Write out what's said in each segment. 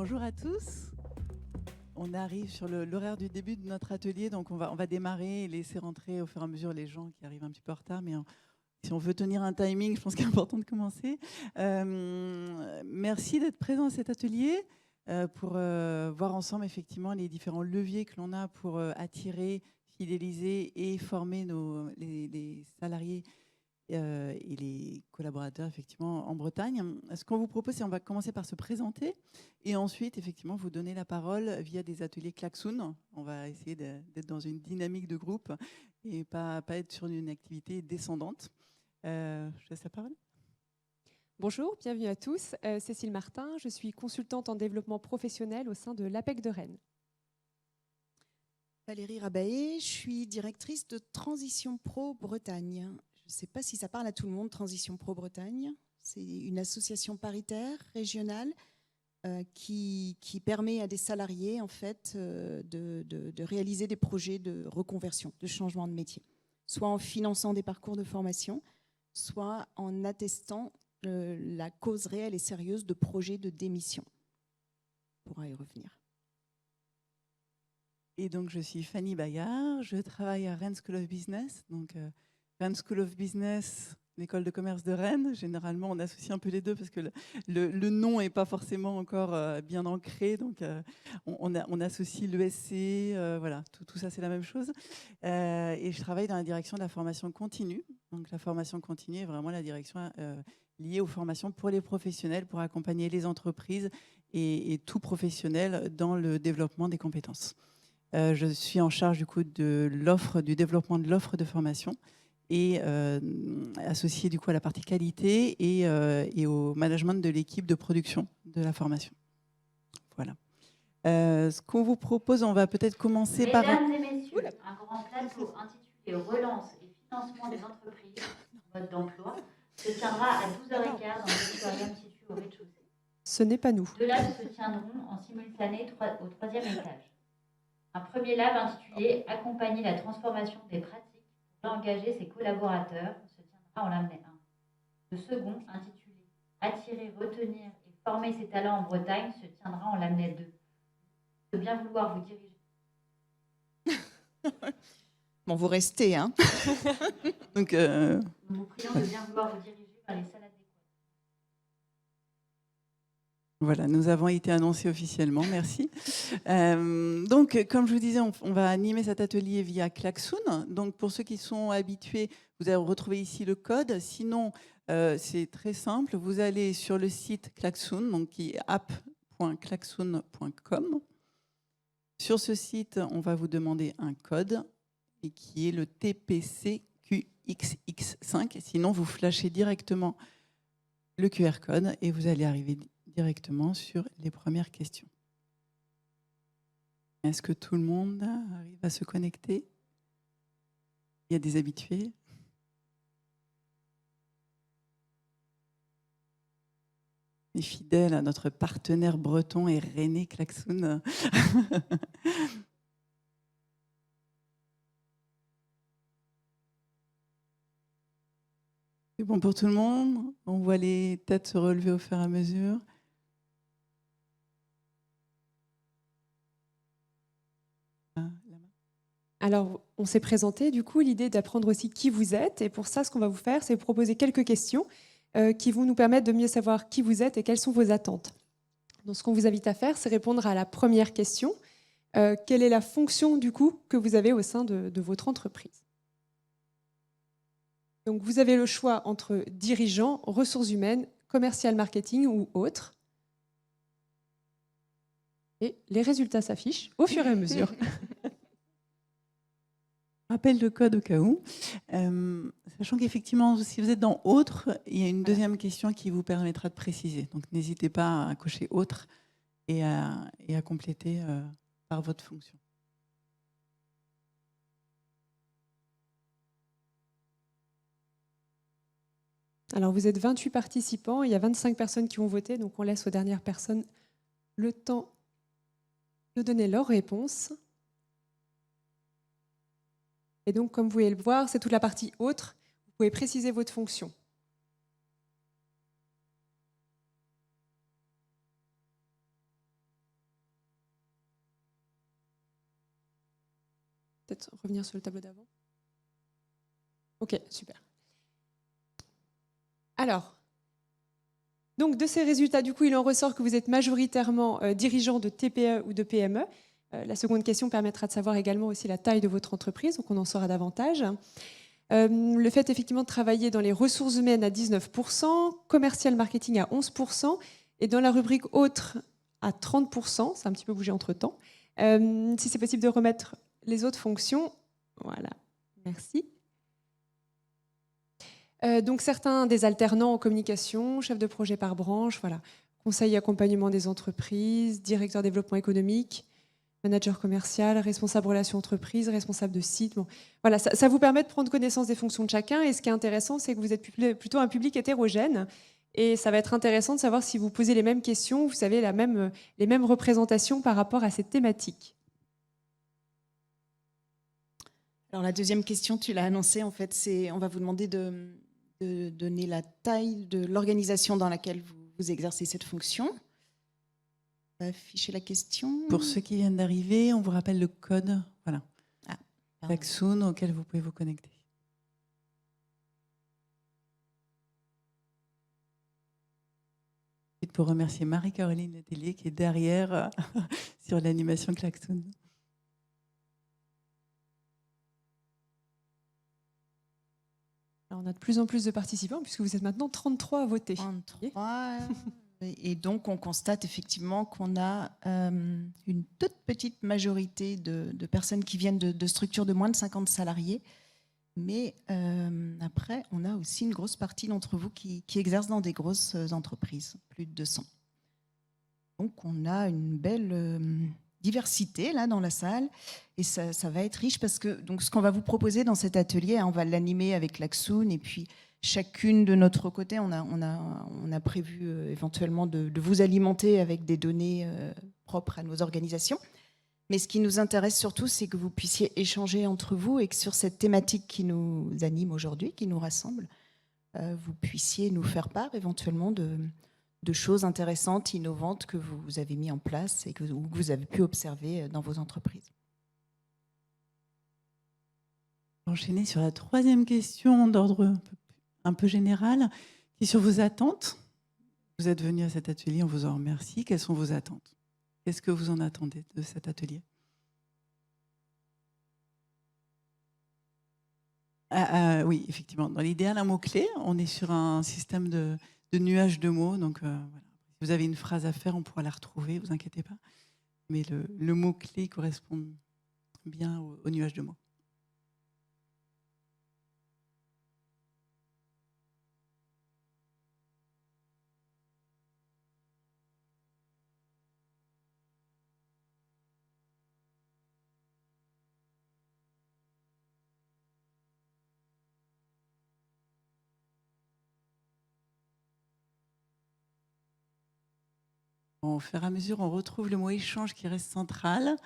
Bonjour à tous. On arrive sur l'horaire du début de notre atelier, donc on va démarrer et laisser rentrer au fur et à mesure les gens qui arrivent un petit peu en retard, mais si on veut tenir un timing, je pense qu'il est important de commencer. Merci d'être présents à cet atelier pour voir ensemble effectivement les différents leviers que l'on a pour attirer, fidéliser et former les salariés et les collaborateurs effectivement en Bretagne. Ce qu'on vous propose, c'est on va commencer par se présenter et ensuite effectivement vous donner la parole via des ateliers Klaxoon. On va essayer d'être dans une dynamique de groupe et pas être sur une activité descendante. Je laisse la parole. Bonjour, bienvenue à tous. Cécile Martin, je suis consultante en développement professionnel au sein de l'APEC de Rennes. Valérie Rabaé, je suis directrice de Transition Pro Bretagne. Je ne sais pas si ça parle à tout le monde, Transition Pro Bretagne. C'est une association paritaire régionale qui permet à des salariés en fait, de réaliser des projets de reconversion, de changement de métier, soit en finançant des parcours de formation, soit en attestant la cause réelle et sérieuse de projets de démission. On pourra y revenir. Et donc, je suis Fanny Bayard, je travaille à Rennes School of Business. Donc, Rennes School of Business, l'école de commerce de Rennes. Généralement, on associe un peu les deux parce que le nom n'est pas forcément encore bien ancré. Donc, on associe l'ESC, voilà, tout ça, c'est la même chose. Et je travaille dans la direction de la formation continue. Donc, la formation continue est vraiment la direction liée aux formations pour les professionnels, pour accompagner les entreprises et tout professionnel dans le développement des compétences. Je suis en charge du coup du développement de l'offre de formation et associée du coup à la partie qualité et au management de l'équipe de production de la formation. Voilà. Ce qu'on vous propose, on va peut-être commencer par... Mesdames et messieurs, un grand plateau intitulé Relance et financement des entreprises, mode d'emploi, se tiendra à 12h15 dans l'auditorium situé au rez-de-chaussée. Ce n'est pas nous. Deux labs se tiendront en simultané au 3e étage. Un premier lab intitulé Accompagner la transformation des pratiques pour engager ses collaborateurs se tiendra en l'année 1. Le second, intitulé Attirer, retenir et former ses talents en Bretagne, se tiendra en l'année 2. De bien vouloir vous diriger. Bon, vous restez, hein. Donc, nous vous prions de bien vouloir vous diriger vers les salles adéquates. Voilà, nous avons été annoncés officiellement, merci. Donc, comme je vous disais, on va animer cet atelier via Klaxoon. Donc, pour ceux qui sont habitués, vous allez retrouver ici le code. Sinon, c'est très simple. Vous allez sur le site Klaxoon, donc qui est app.klaxoon.com. Sur ce site, on va vous demander un code et qui est le TPCQXX5. Sinon, vous flashez directement le QR code et vous allez arriver directement sur les premières questions. Est-ce que tout le monde arrive à se connecter? Il y a des habitués. Et fidèles à notre partenaire breton et René Klaxoon. C'est bon pour tout le monde? On voit les têtes se relever au fur et à mesure. Alors, on s'est présenté, du coup, l'idée d'apprendre aussi qui vous êtes. Et pour ça, ce qu'on va vous faire, c'est vous proposer quelques questions qui vont nous permettre de mieux savoir qui vous êtes et quelles sont vos attentes. Donc, ce qu'on vous invite à faire, c'est répondre à la première question. Quelle est la fonction, du coup, que vous avez au sein de votre entreprise? Donc, vous avez le choix entre dirigeant, ressources humaines, commercial marketing ou autre. Et les résultats s'affichent au fur et à mesure. Rappel de code au cas où. Sachant qu'effectivement, si vous êtes dans autre, il y a une deuxième question qui vous permettra de préciser. Donc, n'hésitez pas à cocher autre et à compléter par votre fonction. Alors, vous êtes 28 participants, il y a 25 personnes qui ont voté, donc on laisse aux dernières personnes le temps de donner leur réponse. Et donc, comme vous pouvez le voir, c'est toute la partie autre. Vous pouvez préciser votre fonction. peut-être revenir sur le tableau d'avant. Ok, super. Alors, donc de ces résultats, du coup, il en ressort que vous êtes majoritairement dirigeant de TPE ou de PME. La seconde question permettra de savoir également aussi la taille de votre entreprise, donc on en saura davantage. Le fait effectivement de travailler dans les ressources humaines à 19%, commercial marketing à 11%, et dans la rubrique autres à 30%, ça a un petit peu bougé entre-temps. Si c'est possible de remettre les autres fonctions, voilà, merci. Donc certains des alternants en communication, chef de projet par branche, voilà, conseil et accompagnement des entreprises, directeur développement économique, manager commercial, responsable relations entreprises, responsable de site. Bon, voilà, ça vous permet de prendre connaissance des fonctions de chacun. Et ce qui est intéressant, c'est que vous êtes plutôt un public hétérogène. Et ça va être intéressant de savoir si vous posez les mêmes questions, vous savez, les mêmes représentations par rapport à cette thématique. Alors la deuxième question, tu l'as annoncée, en fait, on va vous demander de donner la taille de l'organisation dans laquelle vous exercez cette fonction. On va afficher la question. Pour ceux qui viennent d'arriver, on vous rappelle le code, voilà, Pardon. Klaxoon, auquel vous pouvez vous connecter. Et pour remercier Marie-Caroline Letellier qui est derrière sur l'animation Klaxoon. Alors, on a de plus en plus de participants puisque vous êtes maintenant 33 à voter. 33. Et donc, on constate effectivement qu'on a une toute petite majorité de personnes qui viennent de structures de moins de 50 salariés. Mais après, on a aussi une grosse partie d'entre vous qui exercent dans des grosses entreprises, plus de 200. Donc, on a une belle diversité là dans la salle. Et ça va être riche parce que donc, ce qu'on va vous proposer dans cet atelier, on va l'animer avec Klaxoon et puis chacune de notre côté, on a prévu éventuellement de vous alimenter avec des données propres à nos organisations. Mais ce qui nous intéresse surtout, c'est que vous puissiez échanger entre vous et que sur cette thématique qui nous anime aujourd'hui, qui nous rassemble, vous puissiez nous faire part éventuellement de choses intéressantes, innovantes que vous avez mis en place et que vous avez pu observer dans vos entreprises. Enchaîner sur la troisième question d'ordre un peu général, qui est sur vos attentes. Vous êtes venu à cet atelier, on vous en remercie. Quelles sont vos attentes? Qu'est-ce que vous en attendez de cet atelier? Oui, effectivement. Dans l'idéal, un mot-clé. On est sur un système de nuage de mots. Donc, voilà. Si vous avez une phrase à faire, on pourra la retrouver, ne vous inquiétez pas. Mais le mot-clé correspond bien au nuage de mots. Au fur et à mesure, on retrouve le mot échange qui reste central,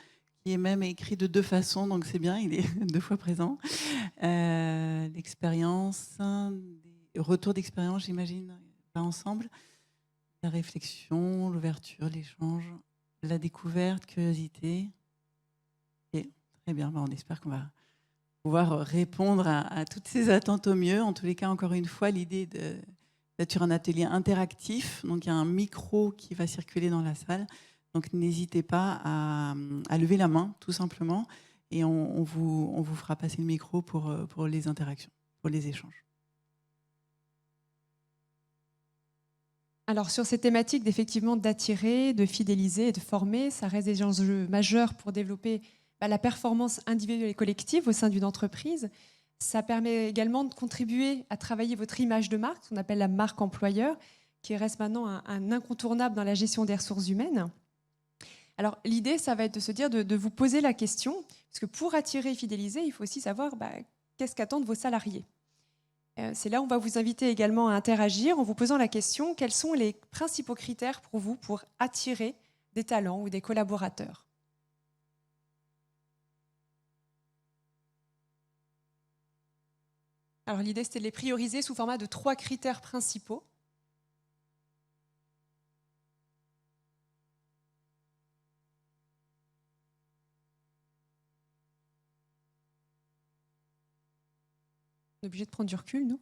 qui est même écrit de deux façons, donc c'est bien, il est deux fois présent. L'expérience, des retours d'expérience, j'imagine, pas ensemble. La réflexion, l'ouverture, l'échange, la découverte, curiosité. Et très bien, on espère qu'on va pouvoir répondre à toutes ces attentes au mieux. En tous les cas, encore une fois, l'idée d'être sur un atelier interactif. Donc, il y a un micro qui va circuler dans la salle. Donc, n'hésitez pas à lever la main, tout simplement. Et on vous fera passer le micro pour les interactions, pour les échanges. Alors, sur ces thématiques d'effectivement d'attirer, de fidéliser et de former, ça reste des enjeux majeurs pour développer la performance individuelle et collective au sein d'une entreprise. Ça permet également de contribuer à travailler votre image de marque, ce qu'on appelle la marque employeur, qui reste maintenant un incontournable dans la gestion des ressources humaines. Alors, l'idée, ça va être de se dire, de vous poser la question, parce que pour attirer et fidéliser, il faut aussi savoir qu'est-ce qu'attendent vos salariés. C'est là où on va vous inviter également à interagir en vous posant la question, quels sont les principaux critères pour vous pour attirer des talents ou des collaborateurs ? Alors l'idée, c'était de les prioriser sous format de 3 critères principaux. On est obligé de prendre du recul, nous.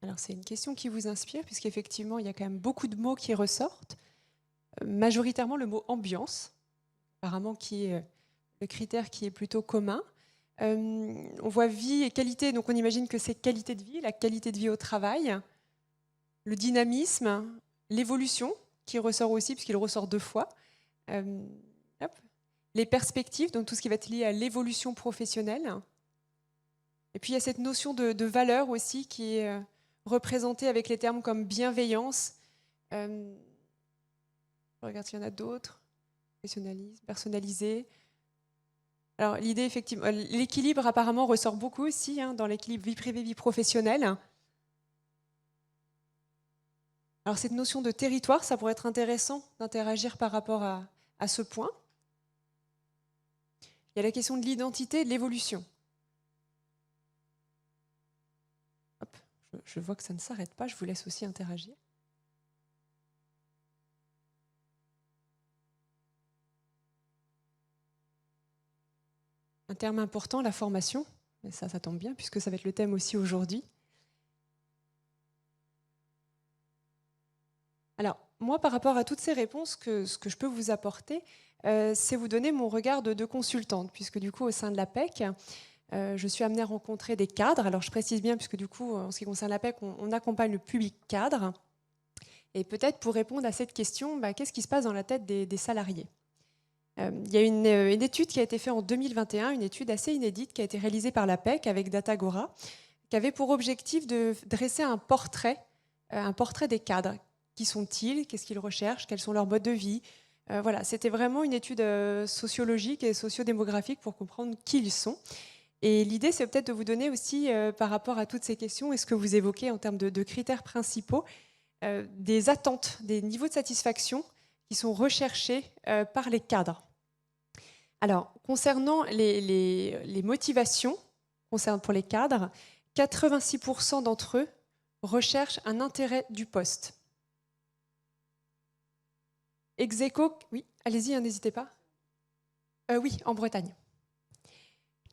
Alors, c'est une question qui vous inspire, puisqu'effectivement, il y a quand même beaucoup de mots qui ressortent. Majoritairement, le mot ambiance, apparemment, qui est le critère qui est plutôt commun. On voit vie et qualité, donc on imagine que c'est qualité de vie, la qualité de vie au travail, le dynamisme, l'évolution, qui ressort aussi, puisqu'il ressort 2 fois. Les perspectives, donc tout ce qui va être lié à l'évolution professionnelle. Et puis, il y a cette notion de valeur aussi qui est représentée avec les termes comme bienveillance. Je regarde s'il y en a d'autres. Professionnalisme, personnalisé. Alors, l'idée, effectivement, l'équilibre apparemment ressort beaucoup aussi dans l'équilibre vie privée, vie professionnelle. Alors, cette notion de territoire, ça pourrait être intéressant d'interagir par rapport à ce point. Il y a la question de l'identité et de l'évolution. Je vois que ça ne s'arrête pas, je vous laisse aussi interagir. Un terme important, la formation. Mais ça tombe bien, puisque ça va être le thème aussi aujourd'hui. Alors, moi, par rapport à toutes ces réponses, ce que je peux vous apporter, c'est vous donner mon regard de consultante, puisque du coup, au sein de l'APEC, je suis amenée à rencontrer des cadres. Alors, je précise bien, puisque du coup, en ce qui concerne l'APEC, on accompagne le public cadre. Et peut-être pour répondre à cette question, qu'est-ce qui se passe dans la tête des salariés ? Il y a une étude qui a été faite en 2021, une étude assez inédite qui a été réalisée par l'APEC avec Datagora, qui avait pour objectif de dresser un portrait des cadres. Qui sont-ils ? Qu'est-ce qu'ils recherchent ? Quels sont leurs modes de vie ? Voilà, c'était vraiment une étude sociologique et sociodémographique pour comprendre qui ils sont. Et l'idée, c'est peut-être de vous donner aussi, par rapport à toutes ces questions, et ce que vous évoquez en termes de critères principaux, des attentes, des niveaux de satisfaction qui sont recherchés par les cadres. Alors, concernant les motivations pour les cadres, 86% d'entre eux recherchent un intérêt du poste. Ex aequo, oui, allez-y, n'hésitez pas. Oui, en Bretagne.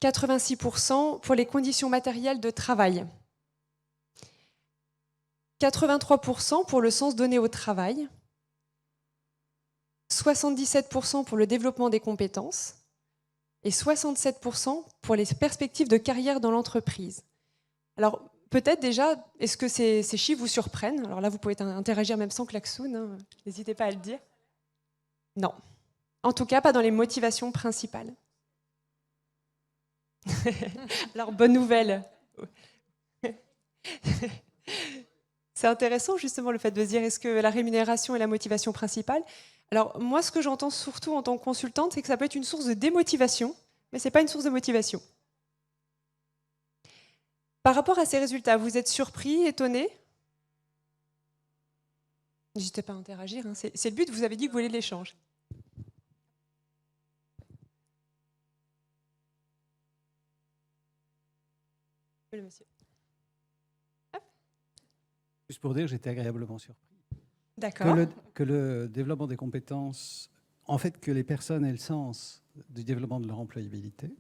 86% pour les conditions matérielles de travail. 83% pour le sens donné au travail. 77% pour le développement des compétences. Et 67% pour les perspectives de carrière dans l'entreprise. Alors, peut-être déjà, est-ce que ces chiffres vous surprennent ? Alors là, vous pouvez interagir même sans klaxon, n'hésitez pas à le dire. Non. En tout cas, pas dans les motivations principales. Alors, bonne nouvelle. C'est intéressant, justement, le fait de se dire, est-ce que la rémunération est la motivation principale ? Alors, moi, ce que j'entends surtout en tant que consultante, c'est que ça peut être une source de démotivation, mais ce n'est pas une source de motivation. Par rapport à ces résultats, vous êtes surpris, étonné ? N'hésitez pas à interagir, c'est le but, vous avez dit que vous voulez de l'échange. Le monsieur. Juste pour dire que j'étais agréablement surpris. D'accord. Que le développement des compétences, en fait, que les personnes aient le sens du développement de leur employabilité,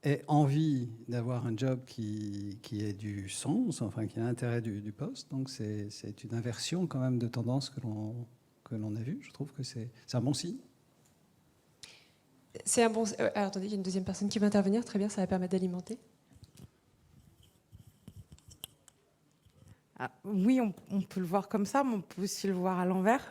aient envie d'avoir un job qui ait du sens, enfin qui a l'intérêt du poste. Donc c'est une inversion quand même de tendance que l'on a vue. Je trouve que c'est un bon signe. C'est un bon. Alors, attendez, il y a une deuxième personne qui va intervenir. Très bien, ça va permettre d'alimenter. Oui, on peut le voir comme ça, mais on peut aussi le voir à l'envers.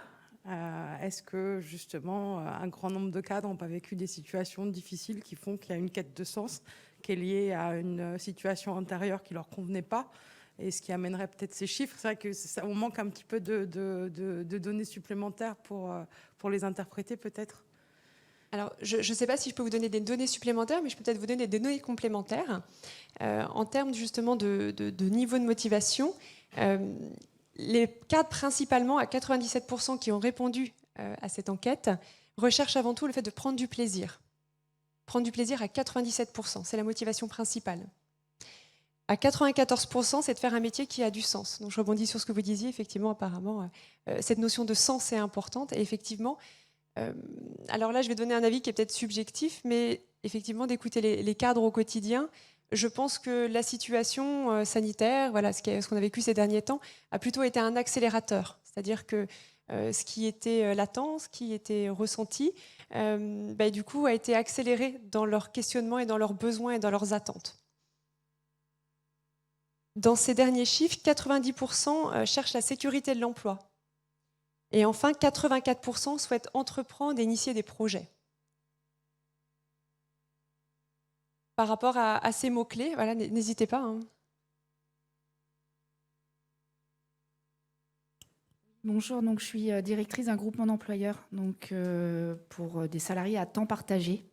Est-ce que, justement, un grand nombre de cadres n'ont pas vécu des situations difficiles qui font qu'il y a une quête de sens qui est liée à une situation antérieure qui ne leur convenait pas, et ce qui amènerait peut-être ces chiffres? C'est vrai qu'on manque un petit peu de données supplémentaires pour les interpréter, peut-être. Alors, je ne sais pas si je peux vous donner des données supplémentaires, mais je peux peut-être vous donner des données complémentaires. En termes justement de niveau de motivation, les cadres principalement, à 97% qui ont répondu à cette enquête, recherchent avant tout le fait de prendre du plaisir. Prendre du plaisir à 97%, c'est la motivation principale. À 94%, c'est de faire un métier qui a du sens. Donc je rebondis sur ce que vous disiez, effectivement, apparemment, cette notion de sens est importante. Et effectivement, alors là, je vais donner un avis qui est peut-être subjectif, mais effectivement, d'écouter les cadres au quotidien, je pense que la situation sanitaire, voilà, ce qu'on a vécu ces derniers temps, a plutôt été un accélérateur. C'est-à-dire que ce qui était latent, ce qui était ressenti, du coup, a été accéléré dans leurs questionnements et dans leurs besoins et dans leurs attentes. Dans ces derniers chiffres, 90% cherchent la sécurité de l'emploi. Et enfin, 84% souhaitent entreprendre et initier des projets. Par rapport à ces mots-clés, voilà, n'hésitez pas. Hein. Bonjour, donc je suis directrice d'un groupement d'employeurs pour des salariés à temps partagé.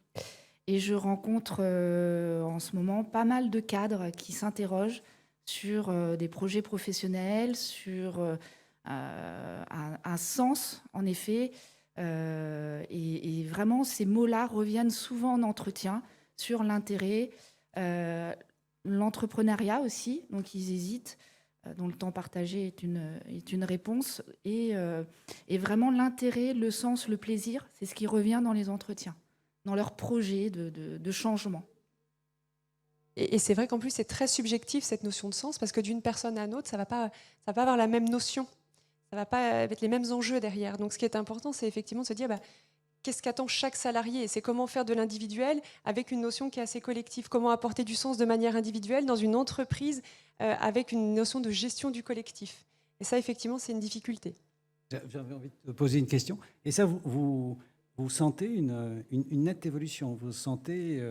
Et je rencontre en ce moment pas mal de cadres qui s'interrogent sur des projets professionnels, sur un sens, en effet. Et vraiment, ces mots-là reviennent souvent en entretien sur l'intérêt, l'entrepreneuriat aussi, donc ils hésitent, dont le temps partagé est une réponse. Et vraiment, l'intérêt, le sens, le plaisir, c'est ce qui revient dans les entretiens, dans leurs projets de changement. Et c'est vrai qu'en plus, c'est très subjectif, cette notion de sens, parce que d'une personne à une autre, ça va pas avoir la même notion. Ça ne va pas être les mêmes enjeux derrière. Donc, ce qui est important, c'est effectivement de se dire qu'est-ce qu'attend chaque salarié ? C'est comment faire de l'individuel avec une notion qui est assez collective. Comment apporter du sens de manière individuelle dans une entreprise avec une notion de gestion du collectif. Et ça, effectivement, c'est une difficulté. J'avais envie de poser une question. Et ça, vous sentez une nette évolution ? Vous sentez...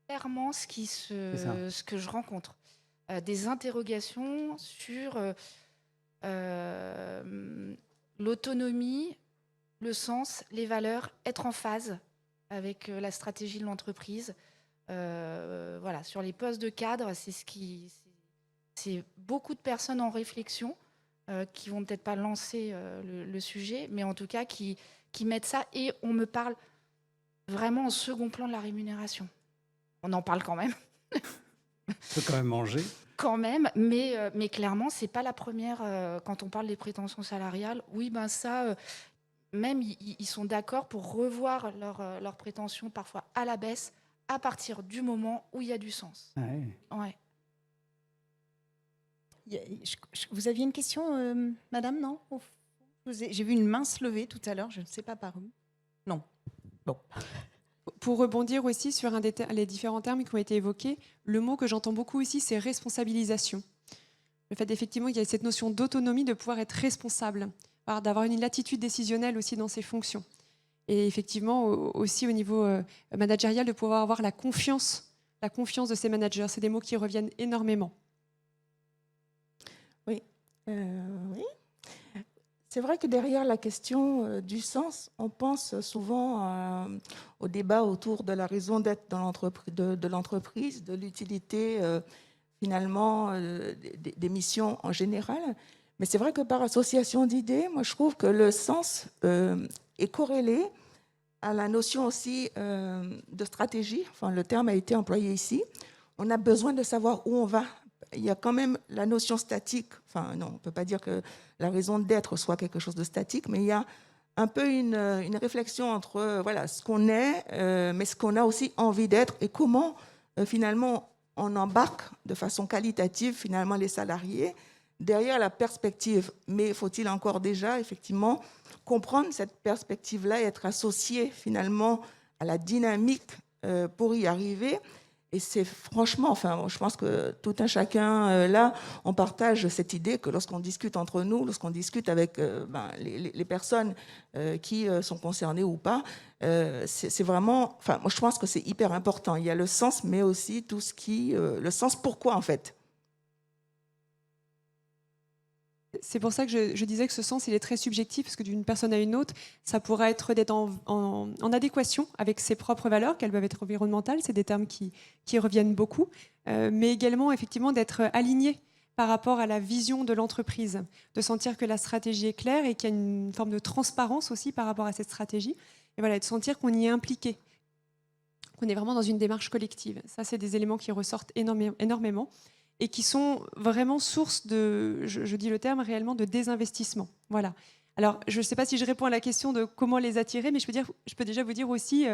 Clairement ce que je rencontre. Des interrogations sur l'autonomie, le sens, les valeurs, être en phase avec la stratégie de l'entreprise. Voilà, sur les postes de cadre, c'est beaucoup de personnes en réflexion qui vont peut-être pas lancer le sujet, mais en tout cas qui mettent ça, et on me parle vraiment en second plan de la rémunération. On en parle quand même. On peut quand même manger. Quand même, mais clairement, c'est pas la première. Quand on parle des prétentions salariales, oui, même ils sont d'accord pour revoir leurs prétentions parfois à la baisse à partir du moment où il y a du sens. Ouais. Vous aviez une question, madame, non ? J'ai vu une main se lever tout à l'heure, je ne sais pas par où. Non. Bon. Pour rebondir aussi sur les différents termes qui ont été évoqués, le mot que j'entends beaucoup ici, c'est responsabilisation. Le fait effectivement qu'il y a cette notion d'autonomie, de pouvoir être responsable, d'avoir une latitude décisionnelle aussi dans ses fonctions. Et effectivement, aussi au niveau managérial, de pouvoir avoir la confiance de ses managers. C'est des mots qui reviennent énormément. Oui. C'est vrai que derrière la question du sens, on pense souvent au débat autour de la raison d'être de l'entreprise, de l'utilité finalement des missions en général. Mais c'est vrai que par association d'idées, moi je trouve que le sens est corrélé à la notion aussi de stratégie. Enfin, le terme a été employé ici. On a besoin de savoir où on va. Il y a quand même la notion statique. Enfin, non, on ne peut pas dire que la raison d'être soit quelque chose de statique, mais il y a un peu une réflexion entre voilà, ce qu'on est, mais ce qu'on a aussi envie d'être, et comment finalement on embarque de façon qualitative finalement les salariés derrière la perspective. Mais faut-il encore déjà effectivement comprendre cette perspective-là et être associé finalement à la dynamique pour y arriver. Et c'est franchement, enfin, je pense que tout un chacun, là, on partage cette idée que lorsqu'on discute entre nous, lorsqu'on discute avec les personnes qui sont concernées ou pas, c'est vraiment, enfin, moi je pense que c'est hyper important. Il y a le sens, mais aussi tout ce qui, le sens pourquoi en fait. c'est pour ça que je disais que ce sens, il est très subjectif, parce que d'une personne à une autre, ça pourrait être d'être en adéquation avec ses propres valeurs, qu'elles peuvent être environnementales, c'est des termes qui reviennent beaucoup, mais également effectivement d'être aligné par rapport à la vision de l'entreprise, de sentir que la stratégie est claire et qu'il y a une forme de transparence aussi par rapport à cette stratégie, et voilà, de sentir qu'on y est impliqué, qu'on est vraiment dans une démarche collective. Ça, c'est des éléments qui ressortent énormément et qui sont vraiment source de, je dis le terme réellement, de désinvestissement. Voilà. Alors, je ne sais pas si je réponds à la question de comment les attirer, mais je peux déjà vous dire aussi,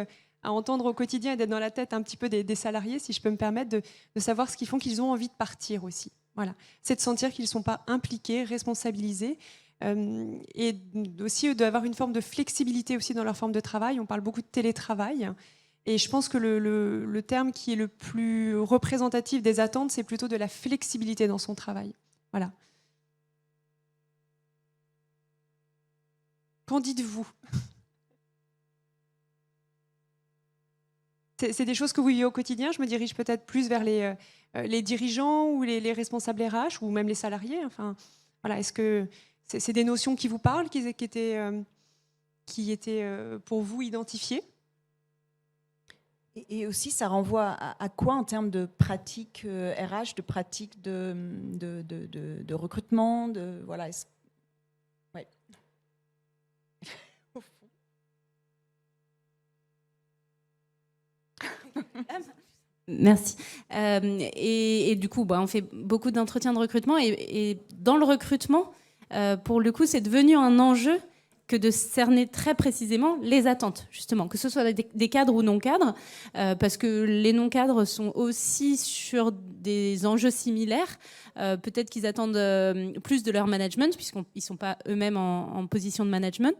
à entendre au quotidien et d'être dans la tête un petit peu des salariés, si je peux me permettre, de savoir ce qui font qu'ils ont envie de partir aussi. Voilà. C'est de sentir qu'ils ne sont pas impliqués, responsabilisés, et aussi d'avoir une forme de flexibilité aussi dans leur forme de travail. On parle beaucoup de télétravail. Et je pense que le terme qui est le plus représentatif des attentes, c'est plutôt de la flexibilité dans son travail. Voilà. Qu'en dites-vous ? C'est des choses que vous vivez au quotidien. Je me dirige peut-être plus vers les dirigeants ou les responsables RH ou même les salariés. Enfin, voilà. Est-ce que c'est des notions qui vous parlent, qui étaient pour vous identifiées ? Et aussi, ça renvoie à quoi en termes de pratiques RH, de pratiques de recrutement, voilà. Ouais. Merci. Et du coup, on fait beaucoup d'entretiens de recrutement. Et dans le recrutement, pour le coup, c'est devenu un enjeu que de cerner très précisément les attentes, justement, que ce soit des cadres ou non-cadres, parce que les non-cadres sont aussi sur des enjeux similaires. Peut-être qu'ils attendent plus de leur management, puisqu'ils ne sont pas eux-mêmes en position de management.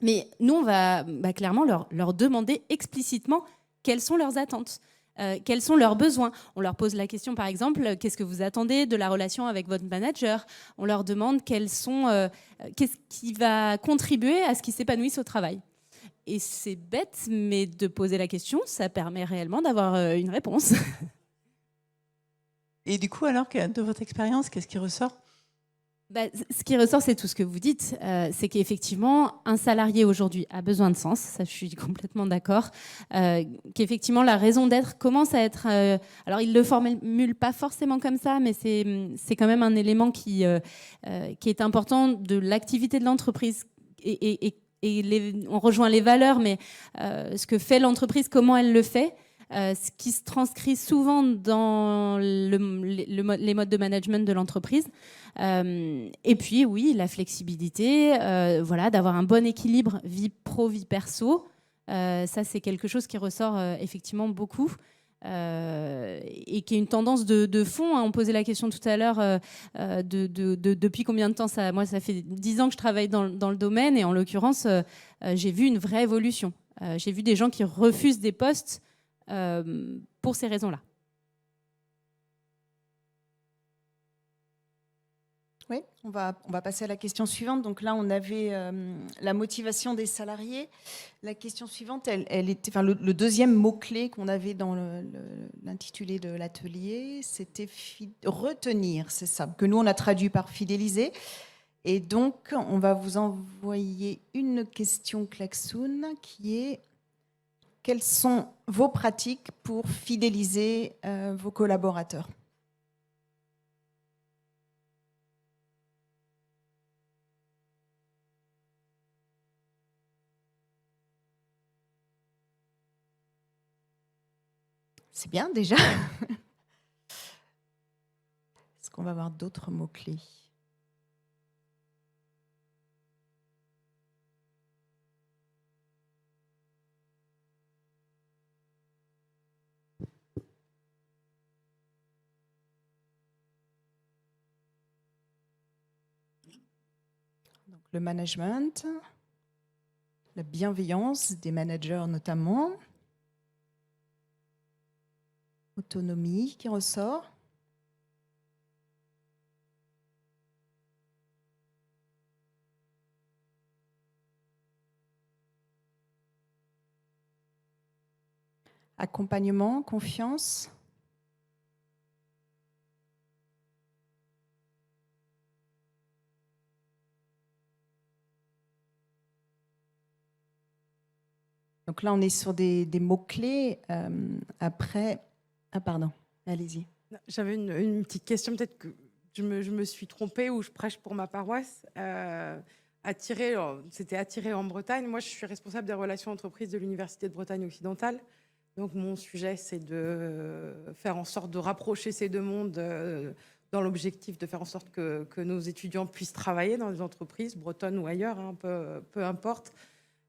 Mais nous, on va clairement leur demander explicitement quelles sont leurs attentes. Quels sont leurs besoins. On leur pose la question, par exemple, qu'est-ce que vous attendez de la relation avec votre manager ? On leur demande qu'est-ce qui va contribuer à ce qu'ils s'épanouissent au travail. Et c'est bête, mais de poser la question, ça permet réellement d'avoir une réponse. Et du coup, alors, de votre expérience, qu'est-ce qui ressort ? Ce qui ressort, c'est tout ce que vous dites. C'est qu'effectivement, un salarié aujourd'hui a besoin de sens. Ça, je suis complètement d'accord. Qu'effectivement, la raison d'être commence à être... alors, il ne le formule pas forcément comme ça, mais c'est quand même un élément qui est important de l'activité de l'entreprise. Et on rejoint les valeurs, mais ce que fait l'entreprise, comment elle le fait, ce qui se transcrit souvent dans les modes de management de l'entreprise. Et puis, oui, la flexibilité, voilà, d'avoir un bon équilibre vie pro, vie perso. Ça, c'est quelque chose qui ressort effectivement beaucoup. Et qui est une tendance de fond. On posait la question tout à l'heure depuis combien de temps ça... Moi, ça fait 10 ans que je travaille dans le domaine et en l'occurrence, j'ai vu une vraie évolution. J'ai vu des gens qui refusent des postes pour ces raisons-là. Oui, on va passer à la question suivante. Donc là, on avait la motivation des salariés. La question suivante, elle était, enfin, le deuxième mot-clé qu'on avait dans l'intitulé de l'atelier, c'était retenir, c'est ça, que nous, on a traduit par fidéliser. Et donc, on va vous envoyer une question klaxoon qui est: quelles sont vos pratiques pour fidéliser vos collaborateurs ? C'est bien déjà. Est-ce qu'on va avoir d'autres mots-clés ? Donc, le management, la bienveillance des managers notamment. Autonomie qui ressort. Accompagnement, confiance. Donc là, on est sur des mots-clés. Après... Ah, pardon. Allez-y. J'avais une petite question, peut-être que je me suis trompée ou je prêche pour ma paroisse. C'était attiré en Bretagne. Moi, je suis responsable des relations entreprises de l'Université de Bretagne occidentale. Donc, mon sujet, c'est de faire en sorte de rapprocher ces deux mondes dans l'objectif de faire en sorte que nos étudiants puissent travailler dans les entreprises, bretonnes ou ailleurs, hein, peu importe.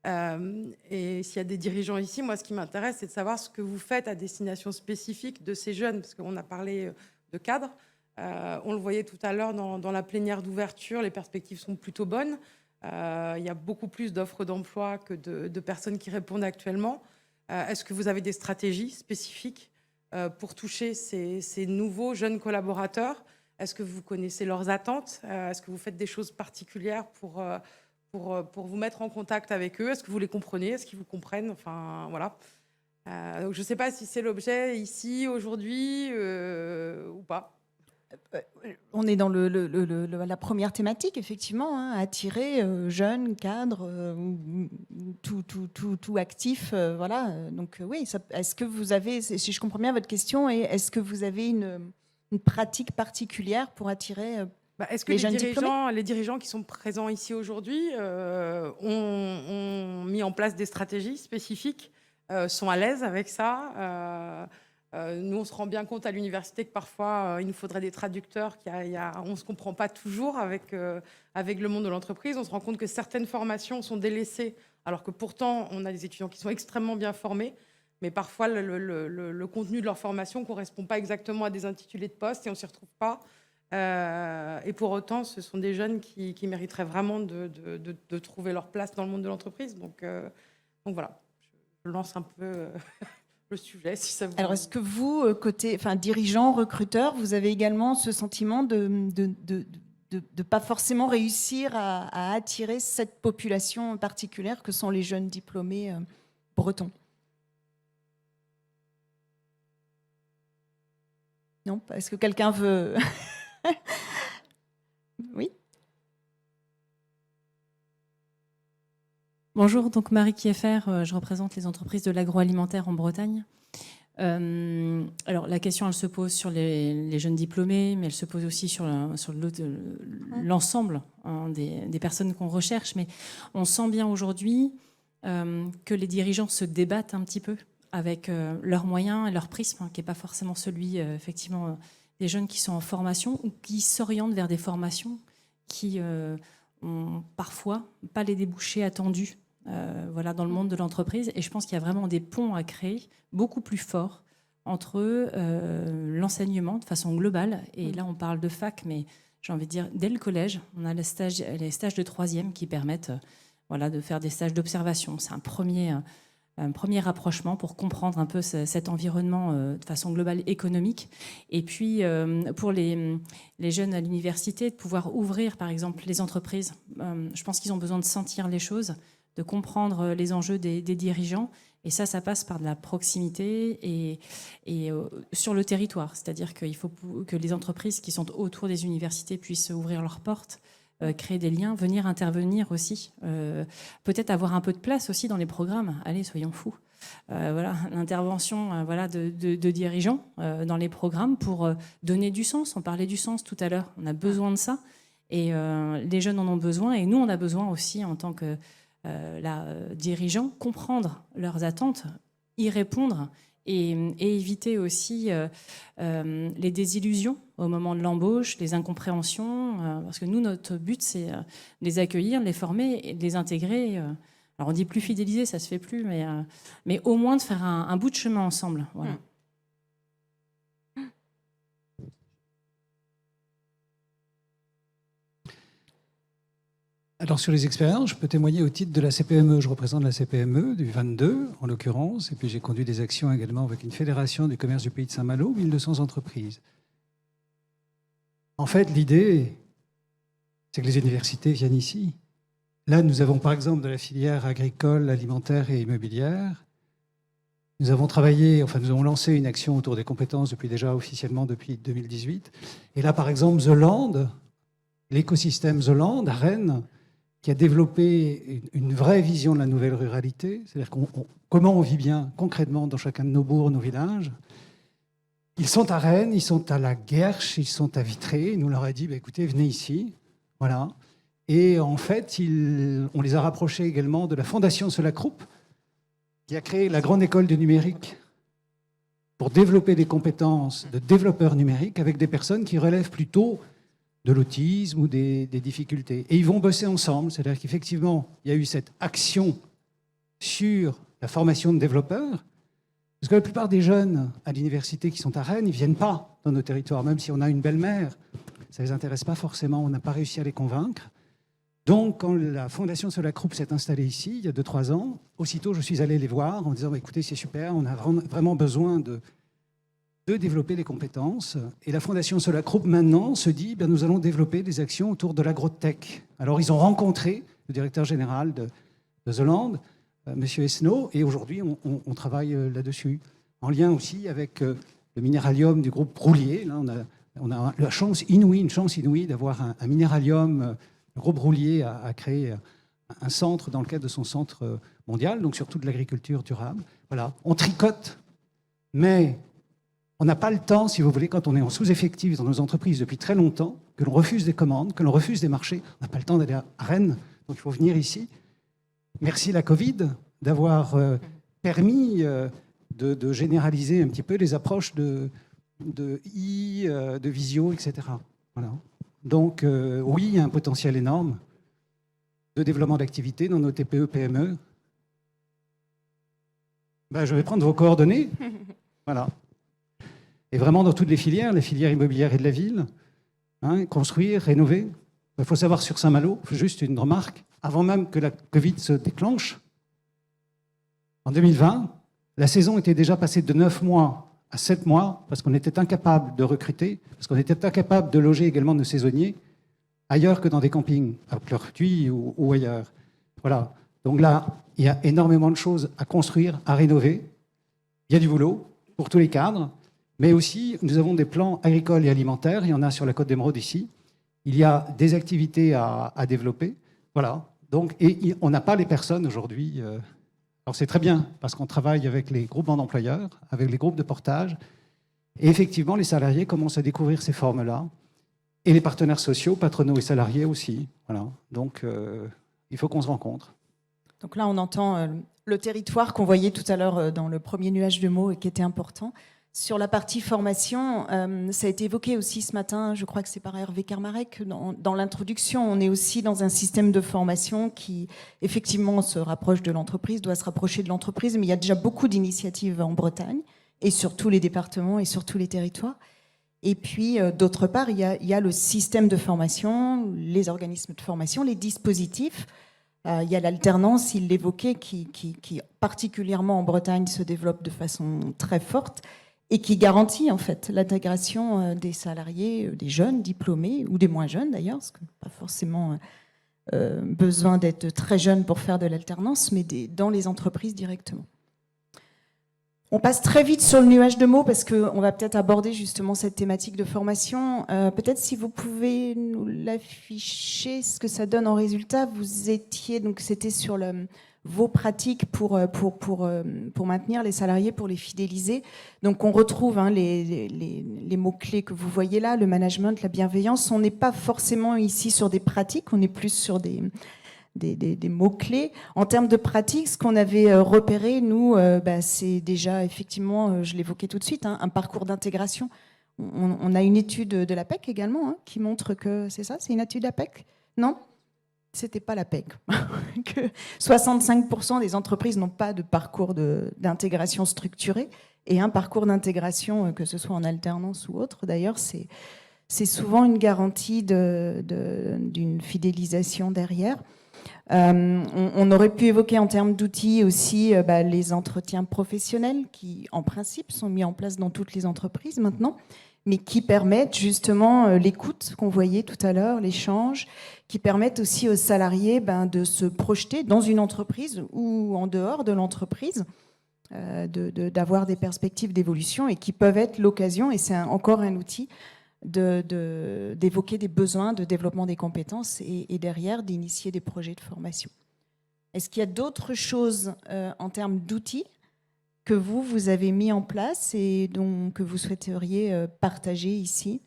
Et s'il y a des dirigeants ici, moi, ce qui m'intéresse, c'est de savoir ce que vous faites à destination spécifique de ces jeunes, parce qu'on a parlé de cadres. On le voyait tout à l'heure dans la plénière d'ouverture, les perspectives sont plutôt bonnes. Il y a beaucoup plus d'offres d'emploi que de personnes qui répondent actuellement. Est-ce que vous avez des stratégies spécifiques pour toucher ces nouveaux jeunes collaborateurs? Est-ce que vous connaissez leurs attentes? Est-ce que vous faites des choses particulières pour vous mettre en contact avec eux? Est-ce que vous les comprenez? Est-ce qu'ils vous comprennent? Enfin, voilà. Donc je ne sais pas si c'est l'objet ici, aujourd'hui, ou pas. On est dans la première thématique, effectivement, hein, attirer jeunes, cadres, tout actif. Voilà. Donc oui, est-ce que vous avez, si je comprends bien votre question, est-ce que vous avez une pratique particulière pour attirer est-ce que les jeunes diplômés? les dirigeants qui sont présents ici aujourd'hui ont mis en place des stratégies spécifiques, sont à l'aise avec ça? Nous, on se rend bien compte à l'université que parfois, il nous faudrait des traducteurs. On ne se comprend pas toujours avec le monde de l'entreprise. On se rend compte que certaines formations sont délaissées, alors que pourtant, on a des étudiants qui sont extrêmement bien formés. Mais parfois, le contenu de leur formation ne correspond pas exactement à des intitulés de poste et on ne s'y retrouve pas. Et pour autant, ce sont des jeunes qui mériteraient vraiment de trouver leur place dans le monde de l'entreprise. Donc voilà, je lance un peu le sujet, si ça vous... Alors, est-ce que vous, côté dirigeant, recruteur, vous avez également ce sentiment de ne pas forcément réussir à attirer cette population particulière que sont les jeunes diplômés bretons? Non? Est-ce que quelqu'un veut... Oui. Bonjour, donc Marie Kieffer, je représente les entreprises de l'agroalimentaire en Bretagne. Alors la question, elle se pose sur les jeunes diplômés, mais elle se pose aussi sur l'ensemble des personnes qu'on recherche. Mais on sent bien aujourd'hui que les dirigeants se débattent un petit peu avec leurs moyens et leur prisme, qui n'est pas forcément celui, effectivement, des jeunes qui sont en formation ou qui s'orientent vers des formations qui ont parfois pas les débouchés attendus dans le monde de l'entreprise. Et je pense qu'il y a vraiment des ponts à créer beaucoup plus forts entre l'enseignement de façon globale. Et là, on parle de fac, mais j'ai envie de dire, dès le collège, on a les stages de 3e qui permettent de faire des stages d'observation. C'est un premier rapprochement pour comprendre un peu cet environnement de façon globale économique. Et puis, pour les jeunes à l'université, de pouvoir ouvrir, par exemple, les entreprises. Je pense qu'ils ont besoin de sentir les choses, de comprendre les enjeux des dirigeants. Et ça passe par de la proximité et sur le territoire. C'est-à-dire qu'il faut que les entreprises qui sont autour des universités puissent ouvrir leurs portes, créer des liens, venir intervenir aussi, peut-être avoir un peu de place aussi dans les programmes. Allez, soyons fous. L'intervention de dirigeants dans les programmes pour donner du sens. On parlait du sens tout à l'heure. On a besoin de ça et les jeunes en ont besoin et nous, on a besoin aussi en tant que dirigeants, comprendre leurs attentes, y répondre et éviter aussi les désillusions au moment de l'embauche, les incompréhensions, parce que nous, notre but, c'est de les accueillir, les former et de les intégrer. Alors, on dit plus fidéliser, ça se fait plus, mais au moins de faire un bout de chemin ensemble. Voilà. Alors, sur les expériences, je peux témoigner au titre de la CPME. Je représente la CPME du 22, en l'occurrence, et puis j'ai conduit des actions également avec une fédération du commerce du pays de Saint-Malo, 1200 entreprises. En fait, l'idée, c'est que les universités viennent ici. Là, nous avons par exemple de la filière agricole, alimentaire et immobilière. Nous avons lancé une action autour des compétences officiellement depuis 2018. Et là, par exemple, The Land, l'écosystème The Land à Rennes, qui a développé une vraie vision de la nouvelle ruralité, c'est-à-dire comment on vit bien concrètement dans chacun de nos bourgs, nos villages. Ils sont à Rennes, ils sont à la Guerche, ils sont à Vitré. Il nous leur a dit, écoutez, venez ici. Voilà. Et en fait, on les a rapprochés également de la Fondation Solacroup, qui a créé la grande école du numérique pour développer des compétences de développeurs numériques avec des personnes qui relèvent plutôt de l'autisme ou des difficultés. Et ils vont bosser ensemble, c'est-à-dire qu'effectivement, il y a eu cette action sur la formation de développeurs, parce que la plupart des jeunes à l'université qui sont à Rennes, ils ne viennent pas dans nos territoires, même si on a une belle-mère, ça ne les intéresse pas forcément, on n'a pas réussi à les convaincre. Donc, quand la Fondation Solacroup s'est installée ici, il y a 2-3 ans, aussitôt je suis allé les voir en disant, écoutez, c'est super, on a vraiment besoin de développer les compétences. Et la Fondation Solacroup, maintenant, se dit, nous allons développer des actions autour de l'agrotech. Alors, ils ont rencontré le directeur général de The Land, M. Esnault, et aujourd'hui, on travaille là-dessus, en lien aussi avec le minéralium du groupe Roulier. Là, on a une chance inouïe d'avoir un minéralium. Le groupe Roulier a créé un centre dans le cadre de son centre mondial, donc surtout de l'agriculture durable. Voilà, on tricote, mais on n'a pas le temps, si vous voulez, quand on est en sous-effectif dans nos entreprises depuis très longtemps, que l'on refuse des commandes, que l'on refuse des marchés. On n'a pas le temps d'aller à Rennes, donc il faut venir ici. Merci la Covid d'avoir permis de généraliser un petit peu les approches de visio, etc. Voilà. Donc, oui, il y a un potentiel énorme de développement d'activités dans nos TPE, PME. Je vais prendre vos coordonnées. Voilà. Et vraiment dans toutes les filières immobilières et de la ville, construire, rénover. Il faut savoir sur Saint-Malo, juste une remarque, avant même que la Covid se déclenche, en 2020, la saison était déjà passée de 9 mois à 7 mois, parce qu'on était incapable de recruter, parce qu'on était incapable de loger également nos saisonniers ailleurs que dans des campings, à Pleurtuis ou ailleurs. Voilà. Donc là, il y a énormément de choses à construire, à rénover. Il y a du boulot pour tous les cadres, mais aussi, nous avons des plans agricoles et alimentaires. Il y en a sur la Côte d'Émeraude ici. Il y a des activités à développer. Voilà. Donc, et on n'a pas les personnes aujourd'hui. Alors c'est très bien, parce qu'on travaille avec les groupements d'employeurs, avec les groupes de portage. Et effectivement, les salariés commencent à découvrir ces formes-là. Et les partenaires sociaux, patronaux et salariés aussi. Voilà. Donc, il faut qu'on se rencontre. Donc là, on entend le territoire qu'on voyait tout à l'heure dans le premier nuage de mots et qui était important. Sur la partie formation, ça a été évoqué aussi ce matin, je crois que c'est par Hervé Karmarek, dans l'introduction, on est aussi dans un système de formation qui, effectivement, se rapproche de l'entreprise, doit se rapprocher de l'entreprise, mais il y a déjà beaucoup d'initiatives en Bretagne, et sur tous les départements et sur tous les territoires. Et puis, d'autre part, il y a le système de formation, les organismes de formation, les dispositifs. Il y a l'alternance, il l'évoquait, qui, particulièrement en Bretagne, se développe de façon très forte, et qui garantit en fait l'intégration des salariés, des jeunes diplômés, ou des moins jeunes d'ailleurs, parce que pas forcément besoin d'être très jeune pour faire de l'alternance, mais dans les entreprises directement. On passe très vite sur le nuage de mots, parce qu'on va peut-être aborder justement cette thématique de formation. Peut-être si vous pouvez nous l'afficher, ce que ça donne en résultat. Vous étiez, donc c'était sur vos pratiques pour maintenir les salariés, pour les fidéliser. Donc on retrouve les mots-clés que vous voyez là, le management, la bienveillance. On n'est pas forcément ici sur des pratiques, on est plus sur des mots-clés. En termes de pratiques, ce qu'on avait repéré, nous, c'est déjà, effectivement, je l'évoquais tout de suite, un parcours d'intégration. On a une étude de l'APEC également qui montre que c'est ça, c'est une étude APEC? Non ? C'était pas l'APEC. Que 65% des entreprises n'ont pas de parcours d'intégration structuré, et un parcours d'intégration, que ce soit en alternance ou autre, d'ailleurs, c'est souvent une garantie d'une fidélisation derrière. On aurait pu évoquer en termes d'outils aussi les entretiens professionnels qui, en principe, sont mis en place dans toutes les entreprises maintenant, mais qui permettent justement l'écoute qu'on voyait tout à l'heure, l'échange, qui permettent aussi aux salariés de se projeter dans une entreprise ou en dehors de l'entreprise, d'avoir des perspectives d'évolution, et qui peuvent être l'occasion, et c'est encore un outil, d'évoquer des besoins de développement des compétences et derrière d'initier des projets de formation. Est-ce qu'il y a d'autres choses en termes d'outils que vous avez mis en place et que vous souhaiteriez partager ici?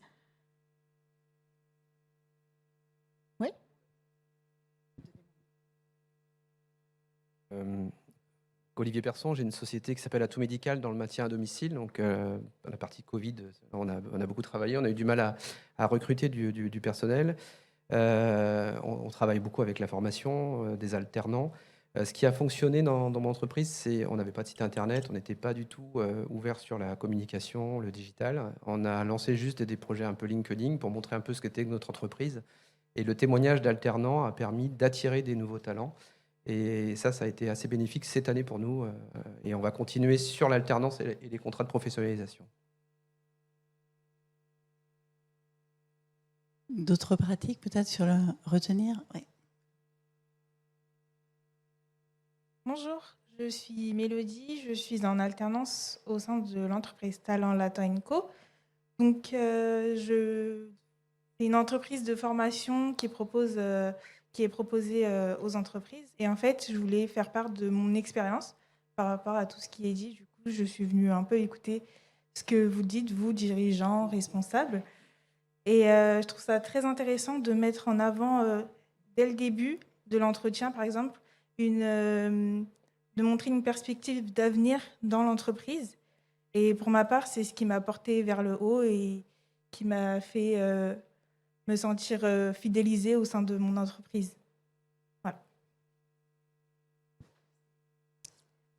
Oui. Olivier Persson, j'ai une société qui s'appelle Atout Médical dans le maintien à domicile. Donc, dans la partie Covid, on a beaucoup travaillé. On a eu du mal à recruter du personnel. On travaille beaucoup avec la formation, des alternants. Ce qui a fonctionné dans mon entreprise, c'est on n'avait pas de site internet, on n'était pas du tout ouvert sur la communication, le digital. On a lancé juste des projets un peu LinkedIn pour montrer un peu ce qu'était notre entreprise. Et le témoignage d'alternants a permis d'attirer des nouveaux talents. Et ça a été assez bénéfique cette année pour nous. Et on va continuer sur l'alternance et les contrats de professionnalisation. D'autres pratiques peut-être sur le retenir? Oui. Bonjour, je suis Mélodie, je suis en alternance au sein de l'entreprise Talent Latin & Co. Donc, c'est une entreprise de formation qui est proposée aux entreprises. Et en fait, je voulais faire part de mon expérience par rapport à tout ce qui est dit. Du coup, je suis venue un peu écouter ce que vous dites, vous, dirigeants, responsables. Et je trouve ça très intéressant de mettre en avant, dès le début de l'entretien, par exemple, de montrer une perspective d'avenir dans l'entreprise. Et pour ma part, c'est ce qui m'a porté vers le haut et qui m'a fait me sentir fidélisée au sein de mon entreprise. Voilà.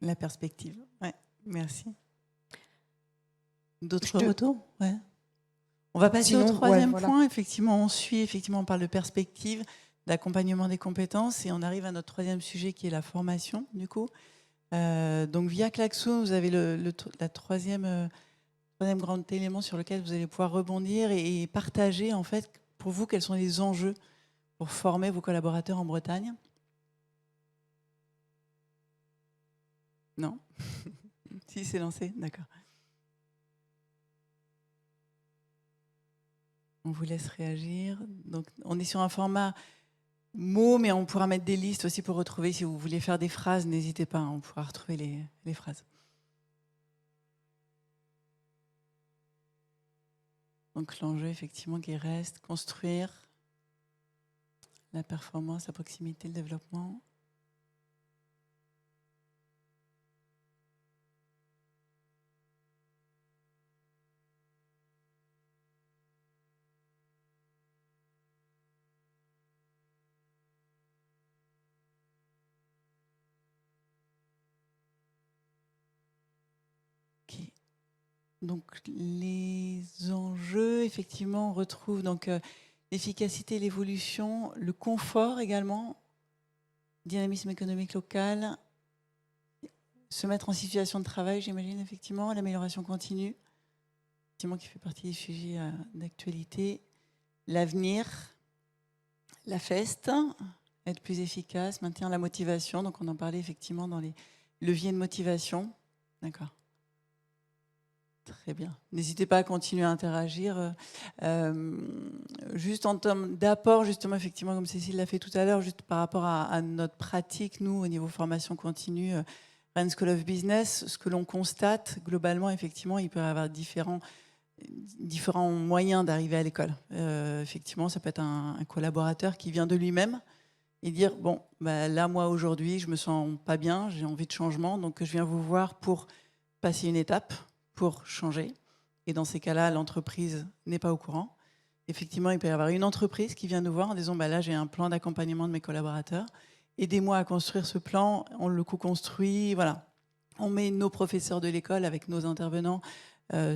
La perspective, ouais, merci. D'autres retours? Ouais. On va passer au troisième point. Effectivement, on suit, effectivement, on parle de perspective, d'accompagnement des compétences et on arrive à notre troisième sujet qui est la formation, du coup. Donc, via Klaxoon, vous avez la troisième grand élément sur lequel vous allez pouvoir rebondir et partager, en fait, pour vous, quels sont les enjeux pour former vos collaborateurs en Bretagne? Non? Si, c'est lancé, d'accord. On vous laisse réagir. Donc, on est sur un format mots, mais on pourra mettre des listes aussi pour retrouver. Si vous voulez faire des phrases, n'hésitez pas, on pourra retrouver les phrases. Donc l'enjeu, effectivement, qui reste, construire la performance, la proximité, le développement. Donc les enjeux, effectivement, on retrouve donc l'efficacité, l'évolution, le confort également, dynamisme économique local, se mettre en situation de travail, j'imagine, effectivement, l'amélioration continue, effectivement, qui fait partie des sujets d'actualité, l'avenir, la feste, être plus efficace, maintenir la motivation, donc on en parlait effectivement dans les leviers de motivation, d'accord. Très bien. N'hésitez pas à continuer à interagir. Juste en termes d'apport, justement, effectivement, comme Cécile l'a fait tout à l'heure, juste par rapport à notre pratique, nous, au niveau formation continue, Rennes School of Business, ce que l'on constate, globalement, effectivement, il peut y avoir différents moyens d'arriver à l'école. Effectivement, ça peut être un collaborateur qui vient de lui-même et dire, bon, bah, là, moi, aujourd'hui, je me sens pas bien, j'ai envie de changement, donc je viens vous voir pour passer une étape, pour changer. Et dans ces cas-là, l'entreprise n'est pas au courant. Effectivement, il peut y avoir une entreprise qui vient nous voir en disant bah là, j'ai un plan d'accompagnement de mes collaborateurs. Aidez-moi à construire ce plan. On le co-construit. Voilà. On met nos professeurs de l'école avec nos intervenants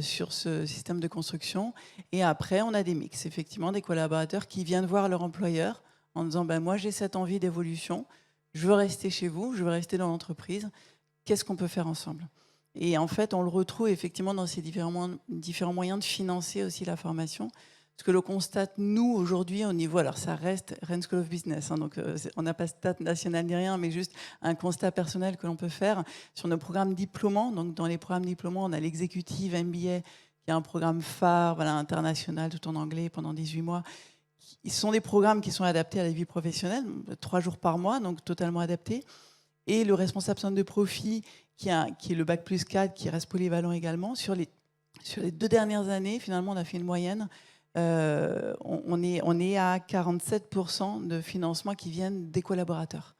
sur ce système de construction. Et après, on a des mix. Effectivement, des collaborateurs qui viennent voir leur employeur en disant bah, moi, j'ai cette envie d'évolution. Je veux rester chez vous. Je veux rester dans l'entreprise. Qu'est-ce qu'on peut faire ensemble ? Et en fait, on le retrouve effectivement dans ces différents moyens de financer aussi la formation. Ce que l'on constate, nous, aujourd'hui, au niveau... Alors, ça reste Rennes School of Business, hein, donc on n'a pas de stat national ni rien, mais juste un constat personnel que l'on peut faire sur nos programmes diplômants. Donc, dans les programmes diplômants, on a l'exécutive MBA qui y a un programme phare, voilà, international, tout en anglais, pendant 18 mois. Ce sont des programmes qui sont adaptés à la vie professionnelle, 3 jours par mois, donc totalement adaptés. Et le responsable centre de profit, qui est le Bac plus 4, qui reste polyvalent également. Sur les 2 dernières années, finalement, on a fait une moyenne. On est à 47% de financement qui viennent des collaborateurs,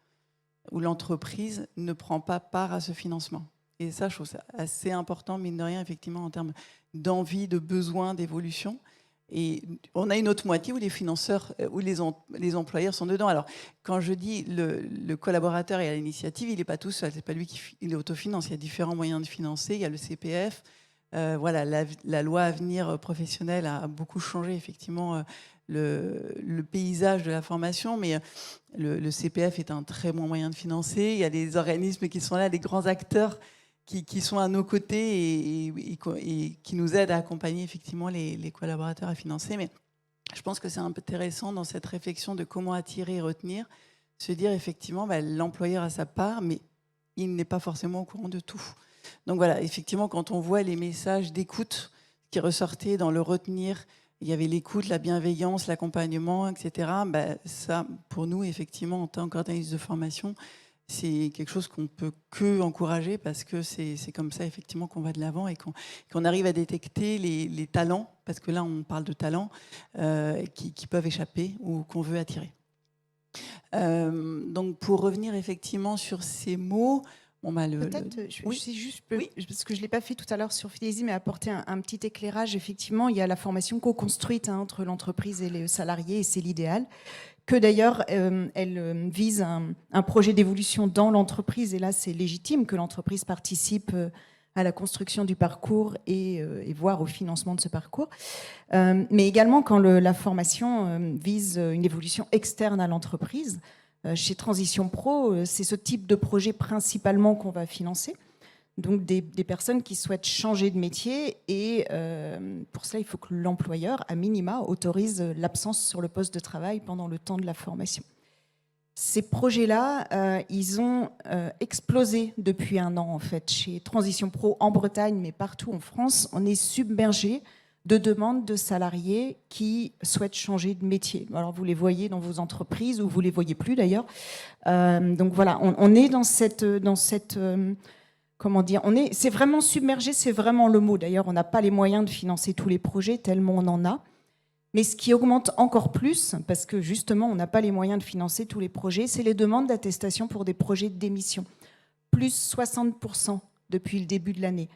où l'entreprise ne prend pas part à ce financement. Et ça, je trouve ça assez important, mine de rien, effectivement, en termes d'envie, de besoin, d'évolution. Et on a une autre moitié où les financeurs, où les employeurs sont dedans. Alors, quand je dis le collaborateur est à l'initiative, il n'est pas tout seul. C'est pas lui qui il autofinance. Il y a différents moyens de financer. Il y a le CPF. Voilà, la loi Avenir professionnel a beaucoup changé, effectivement, le paysage de la formation, mais le CPF est un très bon moyen de financer. Il y a des organismes qui sont là, des grands acteurs qui sont à nos côtés et qui nous aident à accompagner effectivement les collaborateurs à financer. Mais je pense que c'est intéressant dans cette réflexion de comment attirer et retenir, se dire effectivement, l'employeur a sa part, mais il n'est pas forcément au courant de tout. Donc voilà, effectivement, quand on voit les messages d'écoute qui ressortaient dans le retenir, il y avait l'écoute, la bienveillance, l'accompagnement, etc. Ça, pour nous, effectivement, en tant qu'organisme de formation, c'est quelque chose qu'on ne peut que encourager parce que c'est comme ça, effectivement, qu'on va de l'avant et qu'on arrive à détecter les talents, parce que là, on parle de talents qui peuvent échapper ou qu'on veut attirer. Donc, pour revenir effectivement sur ces mots... Peut-être, c'est juste, parce que je ne l'ai pas fait tout à l'heure sur Fidési, mais apporter un petit éclairage. Effectivement, il y a la formation co-construite entre l'entreprise et les salariés, et c'est l'idéal. Que d'ailleurs, elle vise un projet d'évolution dans l'entreprise, et là, c'est légitime que l'entreprise participe à la construction du parcours et voire au financement de ce parcours. Mais également, quand la formation vise une évolution externe à l'entreprise, chez Transition Pro, c'est ce type de projet principalement qu'on va financer. Donc des personnes qui souhaitent changer de métier et pour cela, il faut que l'employeur, à minima, autorise l'absence sur le poste de travail pendant le temps de la formation. Ces projets-là, ils ont explosé depuis 1 an en fait. Chez Transition Pro en Bretagne, mais partout en France, on est submergé de demandes de salariés qui souhaitent changer de métier. Alors vous les voyez dans vos entreprises ou vous les voyez plus d'ailleurs. Donc voilà, on est dans cette comment dire, c'est vraiment submergé, c'est vraiment le mot. D'ailleurs, on n'a pas les moyens de financer tous les projets tellement on en a. Mais ce qui augmente encore plus, parce que justement on n'a pas les moyens de financer tous les projets, c'est les demandes d'attestation pour des projets de démission. Plus 60% depuis le début de l'année.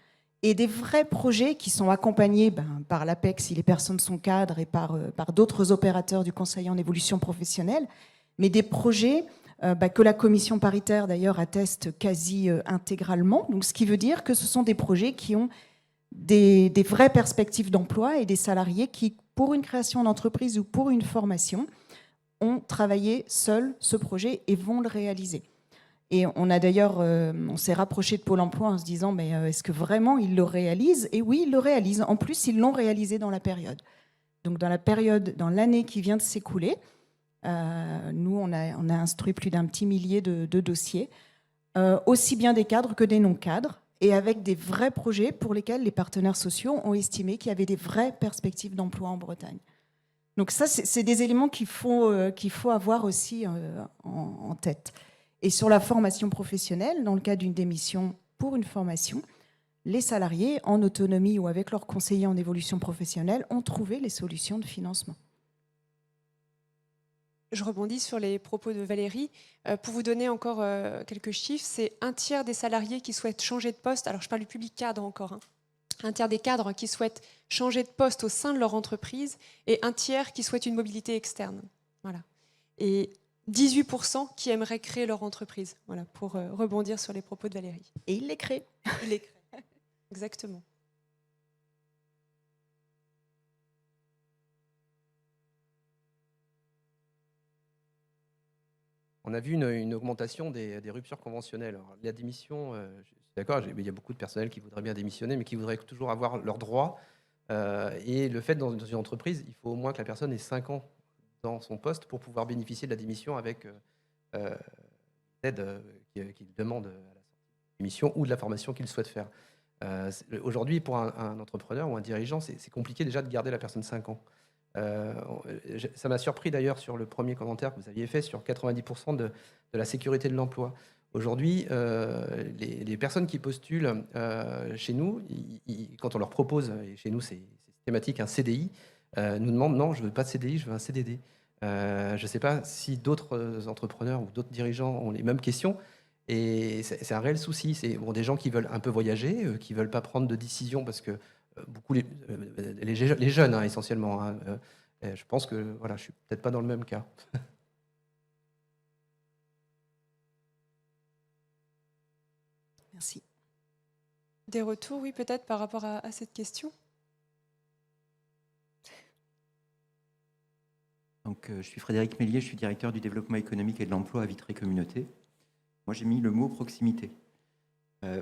Et des vrais projets qui sont accompagnés par l'APEC si les personnes sont cadres et par d'autres opérateurs du Conseil en évolution professionnelle, mais des projets que la commission paritaire d'ailleurs atteste quasi intégralement. Donc, ce qui veut dire que ce sont des projets qui ont des vraies perspectives d'emploi et des salariés qui, pour une création d'entreprise ou pour une formation, ont travaillé seuls ce projet et vont le réaliser. Et on a d'ailleurs, on s'est rapproché de Pôle emploi en se disant, mais est-ce que vraiment ils le réalisent ? Et oui, ils le réalisent. En plus, ils l'ont réalisé dans la période. Donc dans la période, dans l'année qui vient de s'écouler, nous, on a instruit plus d'1 petit millier de dossiers, aussi bien des cadres que des non-cadres, et avec des vrais projets pour lesquels les partenaires sociaux ont estimé qu'il y avait des vraies perspectives d'emploi en Bretagne. Donc ça, c'est des éléments qu'il faut avoir aussi en tête. Et sur la formation professionnelle, dans le cas d'une démission pour une formation, les salariés, en autonomie ou avec leurs conseillers en évolution professionnelle, ont trouvé les solutions de financement. Je rebondis sur les propos de Valérie. Pour vous donner encore quelques chiffres, c'est 1/3 des salariés qui souhaitent changer de poste. Alors, je parle du public cadre encore. 1/3 des cadres qui souhaitent changer de poste au sein de leur entreprise et 1/3 qui souhaitent une mobilité externe. Voilà. Et 18% qui aimeraient créer leur entreprise. Voilà, pour rebondir sur les propos de Valérie. Et ils les créent. Ils les créent. Exactement. On a vu une augmentation des ruptures conventionnelles. Alors, la démission, je suis d'accord, il y a beaucoup de personnel qui voudraient bien démissionner, mais qui voudraient toujours avoir leurs droits. Et le fait, dans une entreprise, il faut au moins que la personne ait 5 ans dans son poste pour pouvoir bénéficier de la démission avec l'aide qu'il demande à la sortie de la démission ou de la formation qu'il souhaite faire. Aujourd'hui, pour un entrepreneur ou un dirigeant, c'est compliqué déjà de garder la personne 5 ans. Ça m'a surpris d'ailleurs sur le premier commentaire que vous aviez fait sur 90% de la sécurité de l'emploi. Aujourd'hui, les personnes qui postulent chez nous, quand on leur propose, et chez nous c'est systématique, un CDI, nous demandent non, je ne veux pas de CDI, je veux un CDD. Je ne sais pas si d'autres entrepreneurs ou d'autres dirigeants ont les mêmes questions. Et c'est un réel souci. C'est des gens qui veulent un peu voyager, qui ne veulent pas prendre de décision parce que beaucoup les jeunes essentiellement. Je pense que voilà, je suis peut-être pas dans le même cas. Merci. Des retours, oui, peut-être par rapport à cette question. Donc, je suis Frédéric Mélier, je suis directeur du développement économique et de l'emploi à Vitré Communauté. Moi, j'ai mis le mot proximité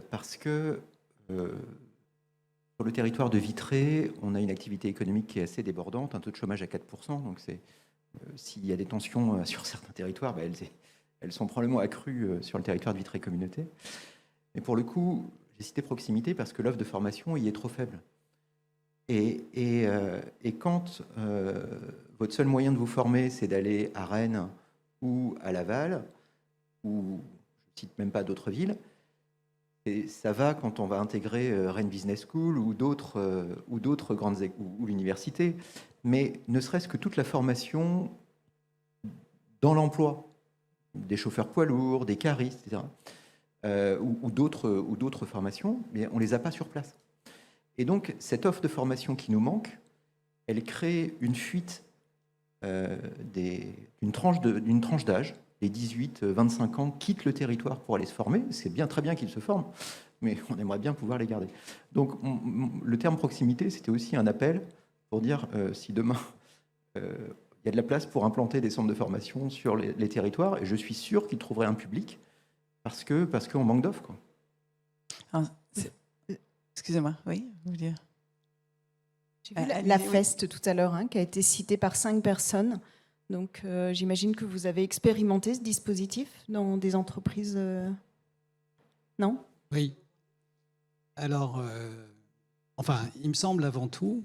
parce que sur le territoire de Vitré, on a une activité économique qui est assez débordante, un taux de chômage à 4%. Donc, s'il y a des tensions sur certains territoires, elles sont probablement accrues sur le territoire de Vitré Communauté. Mais pour le coup, j'ai cité proximité parce que l'offre de formation y est trop faible. Et quand votre seul moyen de vous former, c'est d'aller à Rennes ou à Laval, ou je ne cite même pas d'autres villes, et ça va quand on va intégrer Rennes Business School ou d'autres grandes ou l'université, mais ne serait-ce que toute la formation dans l'emploi, des chauffeurs poids lourds, des caristes, etc., ou d'autres formations, mais on ne les a pas sur place. Et donc, cette offre de formation qui nous manque, elle crée une fuite d'une tranche d'âge. Les 18-25 ans quittent le territoire pour aller se former. C'est très bien qu'ils se forment, mais on aimerait bien pouvoir les garder. Donc, le terme proximité, c'était aussi un appel pour dire si demain, il y a de la place pour implanter des centres de formation sur les territoires, et je suis sûr qu'ils trouveraient un public parce qu'on manque d'offres, quoi. Excusez-moi, oui, vous dire. J'ai vu la FEST tout à l'heure, qui a été citée par 5 personnes. Donc, j'imagine que vous avez expérimenté ce dispositif dans des entreprises. Non ? Oui. Alors, il me semble avant tout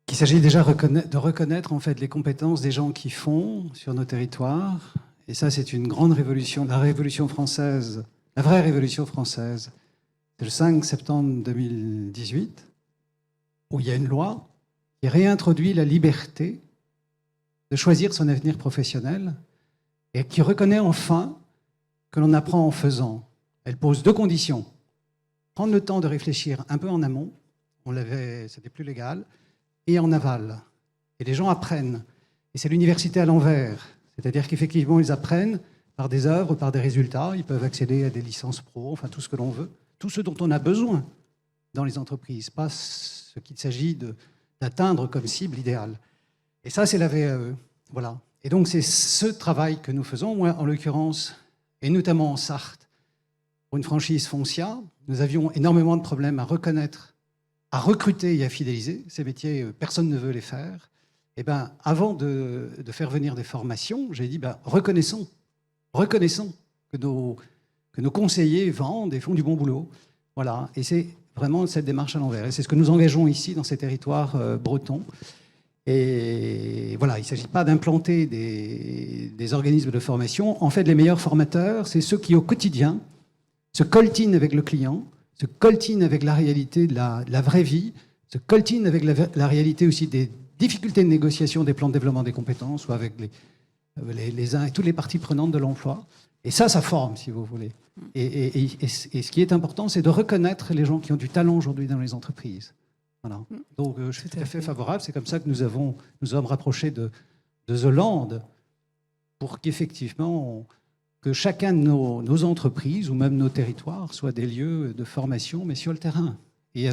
qu'il s'agit déjà de reconnaître en fait les compétences des gens qui font sur nos territoires. Et ça, c'est une grande révolution, la Révolution française, la vraie Révolution française. C'est le 5 septembre 2018, où il y a une loi qui réintroduit la liberté de choisir son avenir professionnel et qui reconnaît enfin que l'on apprend en faisant. Elle pose 2 conditions. Prendre le temps de réfléchir un peu en amont, c'était plus légal, et en aval. Et les gens apprennent. Et c'est l'université à l'envers. C'est-à-dire qu'effectivement, ils apprennent par des œuvres, par des résultats. Ils peuvent accéder à des licences pro, enfin tout ce que l'on veut. Tout ce dont on a besoin dans les entreprises, pas ce qu'il s'agit d'atteindre comme cible idéale. Et ça, c'est la VAE. Voilà. Et donc, c'est ce travail que nous faisons. Moi, en l'occurrence, et notamment en Sarthe, pour une franchise Foncia, nous avions énormément de problèmes à reconnaître, à recruter et à fidéliser. Ces métiers, personne ne veut les faire. Et bien, avant de faire venir des formations, j'ai dit, reconnaissons que nos conseillers vendent et font du bon boulot. Voilà. Et c'est vraiment cette démarche à l'envers. Et c'est ce que nous engageons ici dans ces territoires bretons. Et voilà, il ne s'agit pas d'implanter des organismes de formation. En fait, les meilleurs formateurs, c'est ceux qui, au quotidien, se coltinent avec le client, se coltinent avec la réalité de la vraie vie, se coltinent avec la réalité aussi des difficultés de négociation des plans de développement des compétences ou avec les uns et toutes les parties prenantes de l'emploi. Et ça forme, si vous voulez. Et ce qui est important, c'est de reconnaître les gens qui ont du talent aujourd'hui dans les entreprises. Voilà. Donc, je suis tout à fait favorable. C'est comme ça que nous sommes rapprochés de The Land pour qu'effectivement, que chacun de nos entreprises ou même nos territoires soient des lieux de formation, mais sur le terrain. Et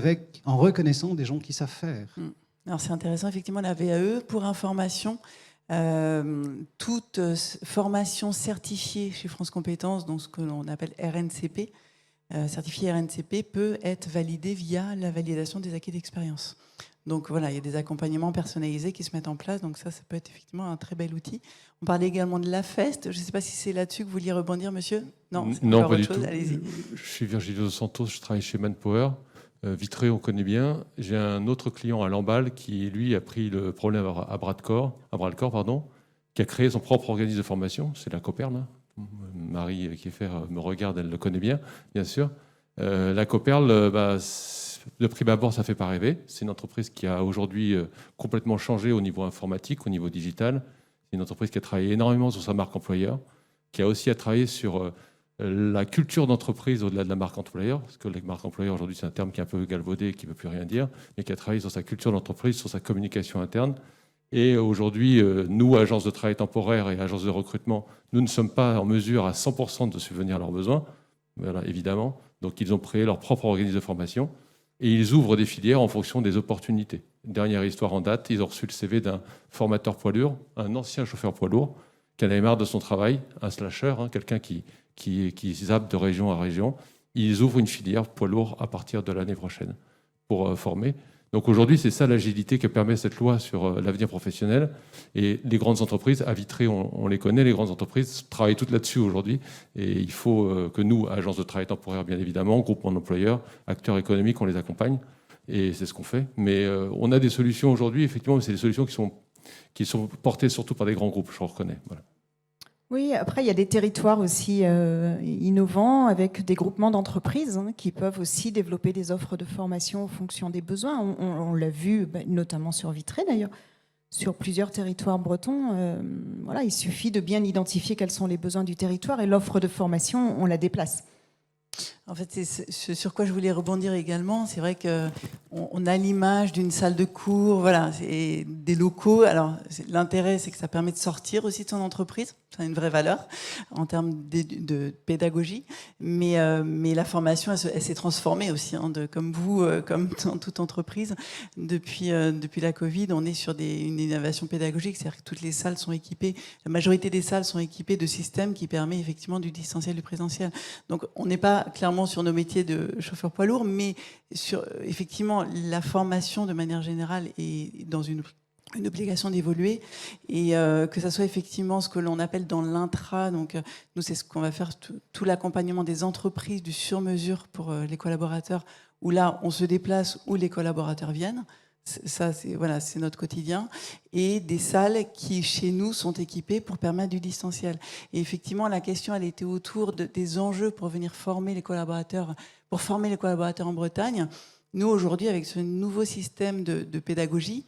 en reconnaissant des gens qui savent faire. Alors, c'est intéressant, effectivement, la VAE, pour information, toute formation certifiée chez France Compétences, donc ce que l'on appelle RNCP, certifié RNCP, peut être validée via la validation des acquis d'expérience. Donc voilà, il y a des accompagnements personnalisés qui se mettent en place. Donc ça peut être effectivement un très bel outil. On parlait également de la FEST. Je ne sais pas si c'est là-dessus que vous vouliez rebondir, monsieur. Non, c'est non, encore pas autre du chose. tout. Allez-y. Je suis Virgilio Santos, je travaille chez Manpower. Vitré, on connaît bien. J'ai un autre client à Lamballe qui, lui, a pris le problème à bras le corps, qui a créé son propre organisme de formation. C'est la Coperle. Marie Kieffer me regarde, elle le connaît bien sûr. La Coperle, de prime abord, ça ne fait pas rêver. C'est une entreprise qui a aujourd'hui complètement changé au niveau informatique, au niveau digital. C'est une entreprise qui a travaillé énormément sur sa marque employeur, qui a aussi à travailler sur la culture d'entreprise au-delà de la marque employeur, parce que la marque employeur aujourd'hui c'est un terme qui est un peu galvaudé et qui ne veut plus rien dire, mais qui a travaillé sur sa culture d'entreprise, sur sa communication interne. Et aujourd'hui, nous, agences de travail temporaire et agences de recrutement, nous ne sommes pas en mesure à 100% de subvenir à leurs besoins, voilà, évidemment. Donc ils ont créé leur propre organisme de formation et ils ouvrent des filières en fonction des opportunités. Dernière histoire en date, ils ont reçu le CV d'un formateur poids lourd, un ancien chauffeur poids lourd, qui en avait marre de son travail, un slasher, quelqu'un qui zappe de région à région. Ils ouvrent une filière poids lourd à partir de l'année prochaine pour former. Donc aujourd'hui, c'est ça l'agilité que permet cette loi sur l'avenir professionnel. Et les grandes entreprises, à Vitré, on les connaît, les grandes entreprises travaillent toutes là-dessus aujourd'hui. Et il faut que nous, agences de travail temporaire, bien évidemment, groupements d'employeurs, acteurs économiques, on les accompagne. Et c'est ce qu'on fait. Mais on a des solutions aujourd'hui, effectivement, mais c'est des solutions qui sont portées surtout par des grands groupes, je reconnais. Voilà. Oui, après, il y a des territoires aussi innovants avec des groupements d'entreprises qui peuvent aussi développer des offres de formation en fonction des besoins. On l'a vu, notamment sur Vitré d'ailleurs, sur plusieurs territoires bretons. Voilà, il suffit de bien identifier quels sont les besoins du territoire et l'offre de formation, on la déplace. En fait, c'est ce sur quoi je voulais rebondir également. C'est vrai qu'on a l'image d'une salle de cours, voilà, et des locaux. Alors, l'intérêt, c'est que ça permet de sortir aussi de son entreprise. Ça a une vraie valeur en termes de pédagogie. Mais la formation, elle s'est transformée aussi. Comme vous, comme dans toute entreprise, depuis la Covid, on est sur une innovation pédagogique. C'est-à-dire que toutes les salles sont équipées, la majorité des salles sont équipées de systèmes qui permettent effectivement du distanciel, du présentiel. Donc, on n'est pas clairement sur nos métiers de chauffeur poids lourd, mais sur effectivement la formation de manière générale est dans une obligation d'évoluer et que ça soit effectivement ce que l'on appelle dans l'intra. Donc nous, c'est ce qu'on va faire, tout l'accompagnement des entreprises du sur-mesure pour les collaborateurs, où là, on se déplace, où les collaborateurs viennent. Ça, c'est notre quotidien. Et des salles qui, chez nous, sont équipées pour permettre du distanciel. Et effectivement, la question, elle était autour des enjeux pour venir former les collaborateurs en Bretagne. Nous, aujourd'hui, avec ce nouveau système de pédagogie,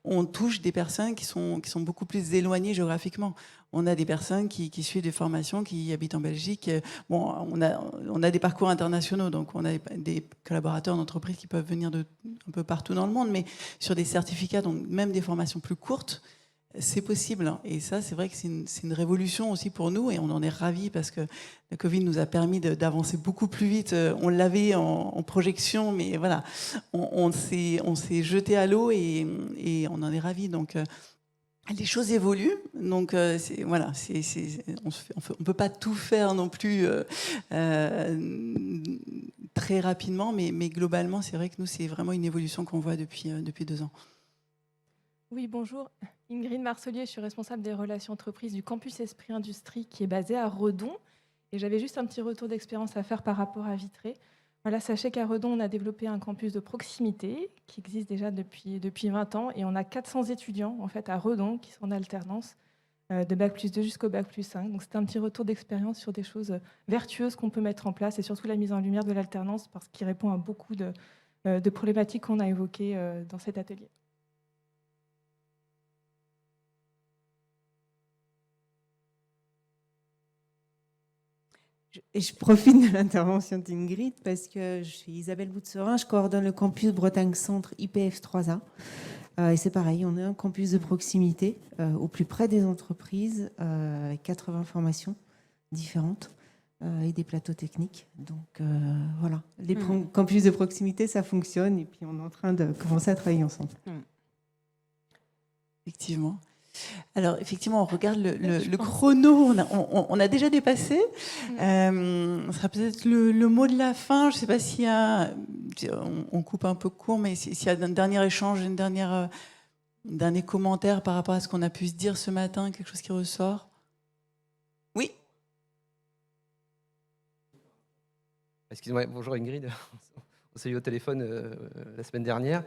on touche des personnes qui sont beaucoup plus éloignées géographiquement. On a des personnes qui suivent des formations, qui habitent en Belgique. Bon, on a des parcours internationaux, donc on a des collaborateurs d'entreprises qui peuvent venir un peu partout dans le monde, mais sur des certificats, donc même des formations plus courtes, c'est possible. Et ça, c'est vrai que c'est une révolution aussi pour nous, et on en est ravis parce que la Covid nous a permis d'avancer beaucoup plus vite. On l'avait en projection, mais voilà, on s'est jeté à l'eau et on en est ravis. Donc, les choses évoluent, donc voilà, on peut pas tout faire non plus très rapidement, mais globalement, c'est vrai que nous, c'est vraiment une évolution qu'on voit depuis 2 ans. Oui, bonjour. Ingrid Marcelier, je suis responsable des relations entreprises du campus Esprit Industrie qui est basé à Redon. Et j'avais juste un petit retour d'expérience à faire par rapport à Vitré. Voilà, sachez qu'à Redon, on a développé un campus de proximité qui existe déjà depuis 20 ans. Et on a 400 étudiants en fait, à Redon qui sont en alternance de Bac+2 jusqu'au Bac+5. Donc c'est un petit retour d'expérience sur des choses vertueuses qu'on peut mettre en place et surtout la mise en lumière de l'alternance parce qu'il répond à beaucoup de problématiques qu'on a évoquées dans cet atelier. Et je profite de l'intervention d'Ingrid parce que je suis Isabelle Boutserin, je coordonne le campus Bretagne Centre IPF 3A. Et c'est pareil, on a un campus de proximité au plus près des entreprises, avec 80 formations différentes et des plateaux techniques. Donc voilà, les campus de proximité, ça fonctionne et puis on est en train de commencer à travailler ensemble. Effectivement. Alors, effectivement, on regarde le chrono. On a déjà dépassé. Ce sera peut-être le mot de la fin. Je ne sais pas s'il y a on coupe un peu court, mais s'il y a un dernier échange, un dernier commentaire par rapport à ce qu'on a pu se dire ce matin, quelque chose qui ressort. Oui. Excusez-moi, bonjour Ingrid. On s'est eu au téléphone la semaine dernière.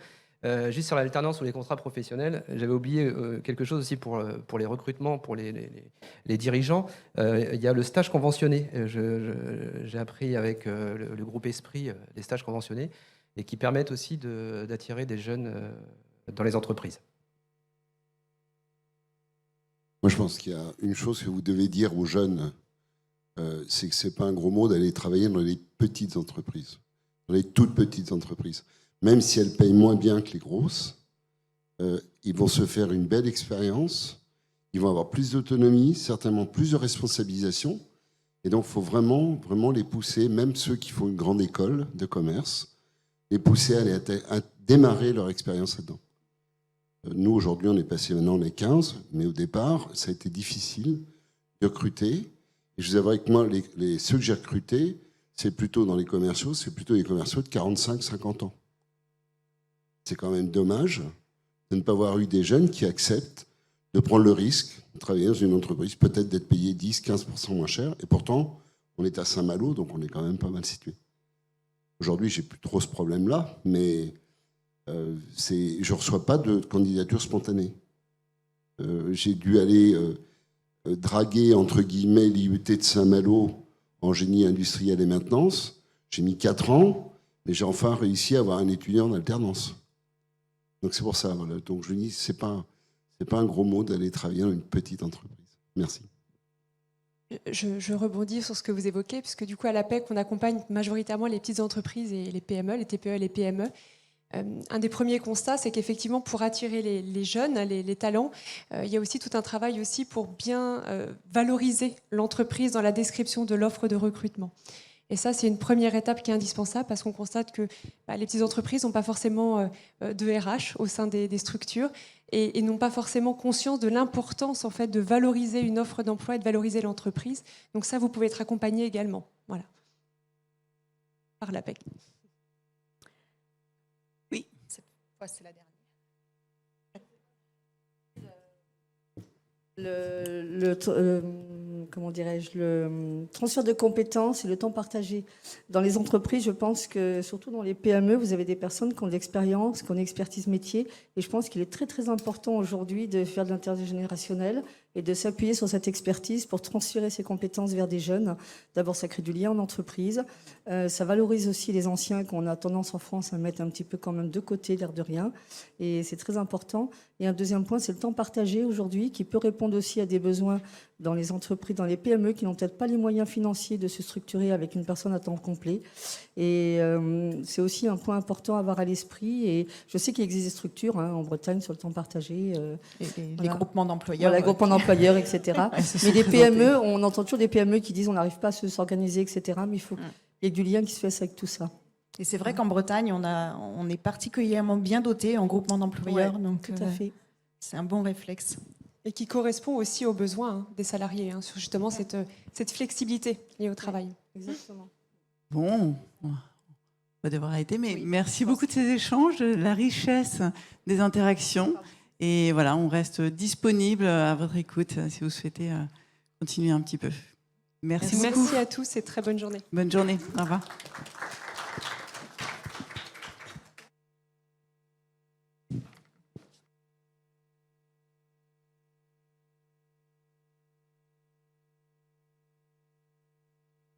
Juste sur l'alternance ou les contrats professionnels, j'avais oublié quelque chose aussi pour les recrutements, pour les dirigeants. Il y a le stage conventionné. J'ai appris avec le groupe Esprit les stages conventionnés et qui permettent aussi d'attirer des jeunes dans les entreprises. Moi, je pense qu'il y a une chose que vous devez dire aux jeunes, c'est que ce n'est pas un gros mot d'aller travailler dans les petites entreprises, dans les toutes petites entreprises. Même si elles payent moins bien que les grosses, ils vont se faire une belle expérience, ils vont avoir plus d'autonomie, certainement plus de responsabilisation. Et donc, il faut vraiment les pousser, même ceux qui font une grande école de commerce, les pousser à démarrer leur expérience là-dedans. Nous, aujourd'hui, on est passé, maintenant on est 15, mais au départ, ça a été difficile de recruter. Et je vous avouerai que moi, ceux que j'ai recrutés, c'est plutôt dans les commerciaux, c'est plutôt des commerciaux de 45-50 ans. C'est quand même dommage de ne pas avoir eu des jeunes qui acceptent de prendre le risque de travailler dans une entreprise, peut-être d'être payé 10-15% moins cher. Et pourtant, on est à Saint-Malo, donc on est quand même pas mal situé. Aujourd'hui, j'ai plus trop ce problème-là, mais je ne reçois pas de candidature spontanée. J'ai dû aller draguer, entre guillemets, l'IUT de Saint-Malo en génie industriel et maintenance. J'ai mis 4 ans, mais j'ai enfin réussi à avoir un étudiant en alternance. Donc c'est pour ça, voilà. Donc je dis, c'est pas un gros mot d'aller travailler dans une petite entreprise. Merci. Je rebondis sur ce que vous évoquez, puisque du coup à l'APEC, on accompagne majoritairement les petites entreprises et les PME, les TPE et les PME. Un des premiers constats, c'est qu'effectivement, pour attirer les jeunes, les talents, il y a aussi tout un travail aussi pour bien valoriser l'entreprise dans la description de l'offre de recrutement. Et ça, c'est une première étape qui est indispensable parce qu'on constate que les petites entreprises n'ont pas forcément de RH au sein des structures et n'ont pas forcément conscience de l'importance en fait, de valoriser une offre d'emploi et de valoriser l'entreprise. Donc ça, vous pouvez être accompagné également. Voilà. Par l'APEC. Oui. Cette fois, c'est la dernière. Comment dirais-je, le transfert de compétences et le temps partagé. Dans les entreprises, je pense que, surtout dans les PME, vous avez des personnes qui ont de l'expérience, qui ont une expertise métier. Et je pense qu'il est très, très important aujourd'hui de faire de l'intergénérationnel et de s'appuyer sur cette expertise pour transférer ces compétences vers des jeunes. D'abord, ça crée du lien en entreprise. Ça valorise aussi les anciens qu'on a tendance en France à mettre un petit peu quand même de côté, l'air de rien. Et c'est très important. Et un deuxième point, c'est le temps partagé aujourd'hui qui peut répondre aussi à des besoins dans les entreprises, dans les PME qui n'ont peut-être pas les moyens financiers de se structurer avec une personne à temps complet. Et c'est aussi un point important à avoir à l'esprit. Et je sais qu'il existe des structures en Bretagne sur le temps partagé. Les groupements d'employeurs. Voilà, groupements d'employeurs, etc. Mais les PME, on entend toujours des PME qui disent on n'arrive pas à s'organiser, etc. Mais il faut qu'il y ait du lien qui se fasse avec tout ça. Et c'est vrai qu'en Bretagne, on est particulièrement bien doté en groupement d'employeurs. Ouais, donc, tout à fait. C'est un bon réflexe. Et qui correspond aussi aux besoins des salariés, sur justement cette flexibilité liée au travail. Exactement. Bon, on va devoir arrêter, mais merci beaucoup de ces échanges, de la richesse des interactions. Et voilà, on reste disponible à votre écoute si vous souhaitez continuer un petit peu. Merci beaucoup. Merci à tous et très bonne journée. Bonne journée. Au revoir.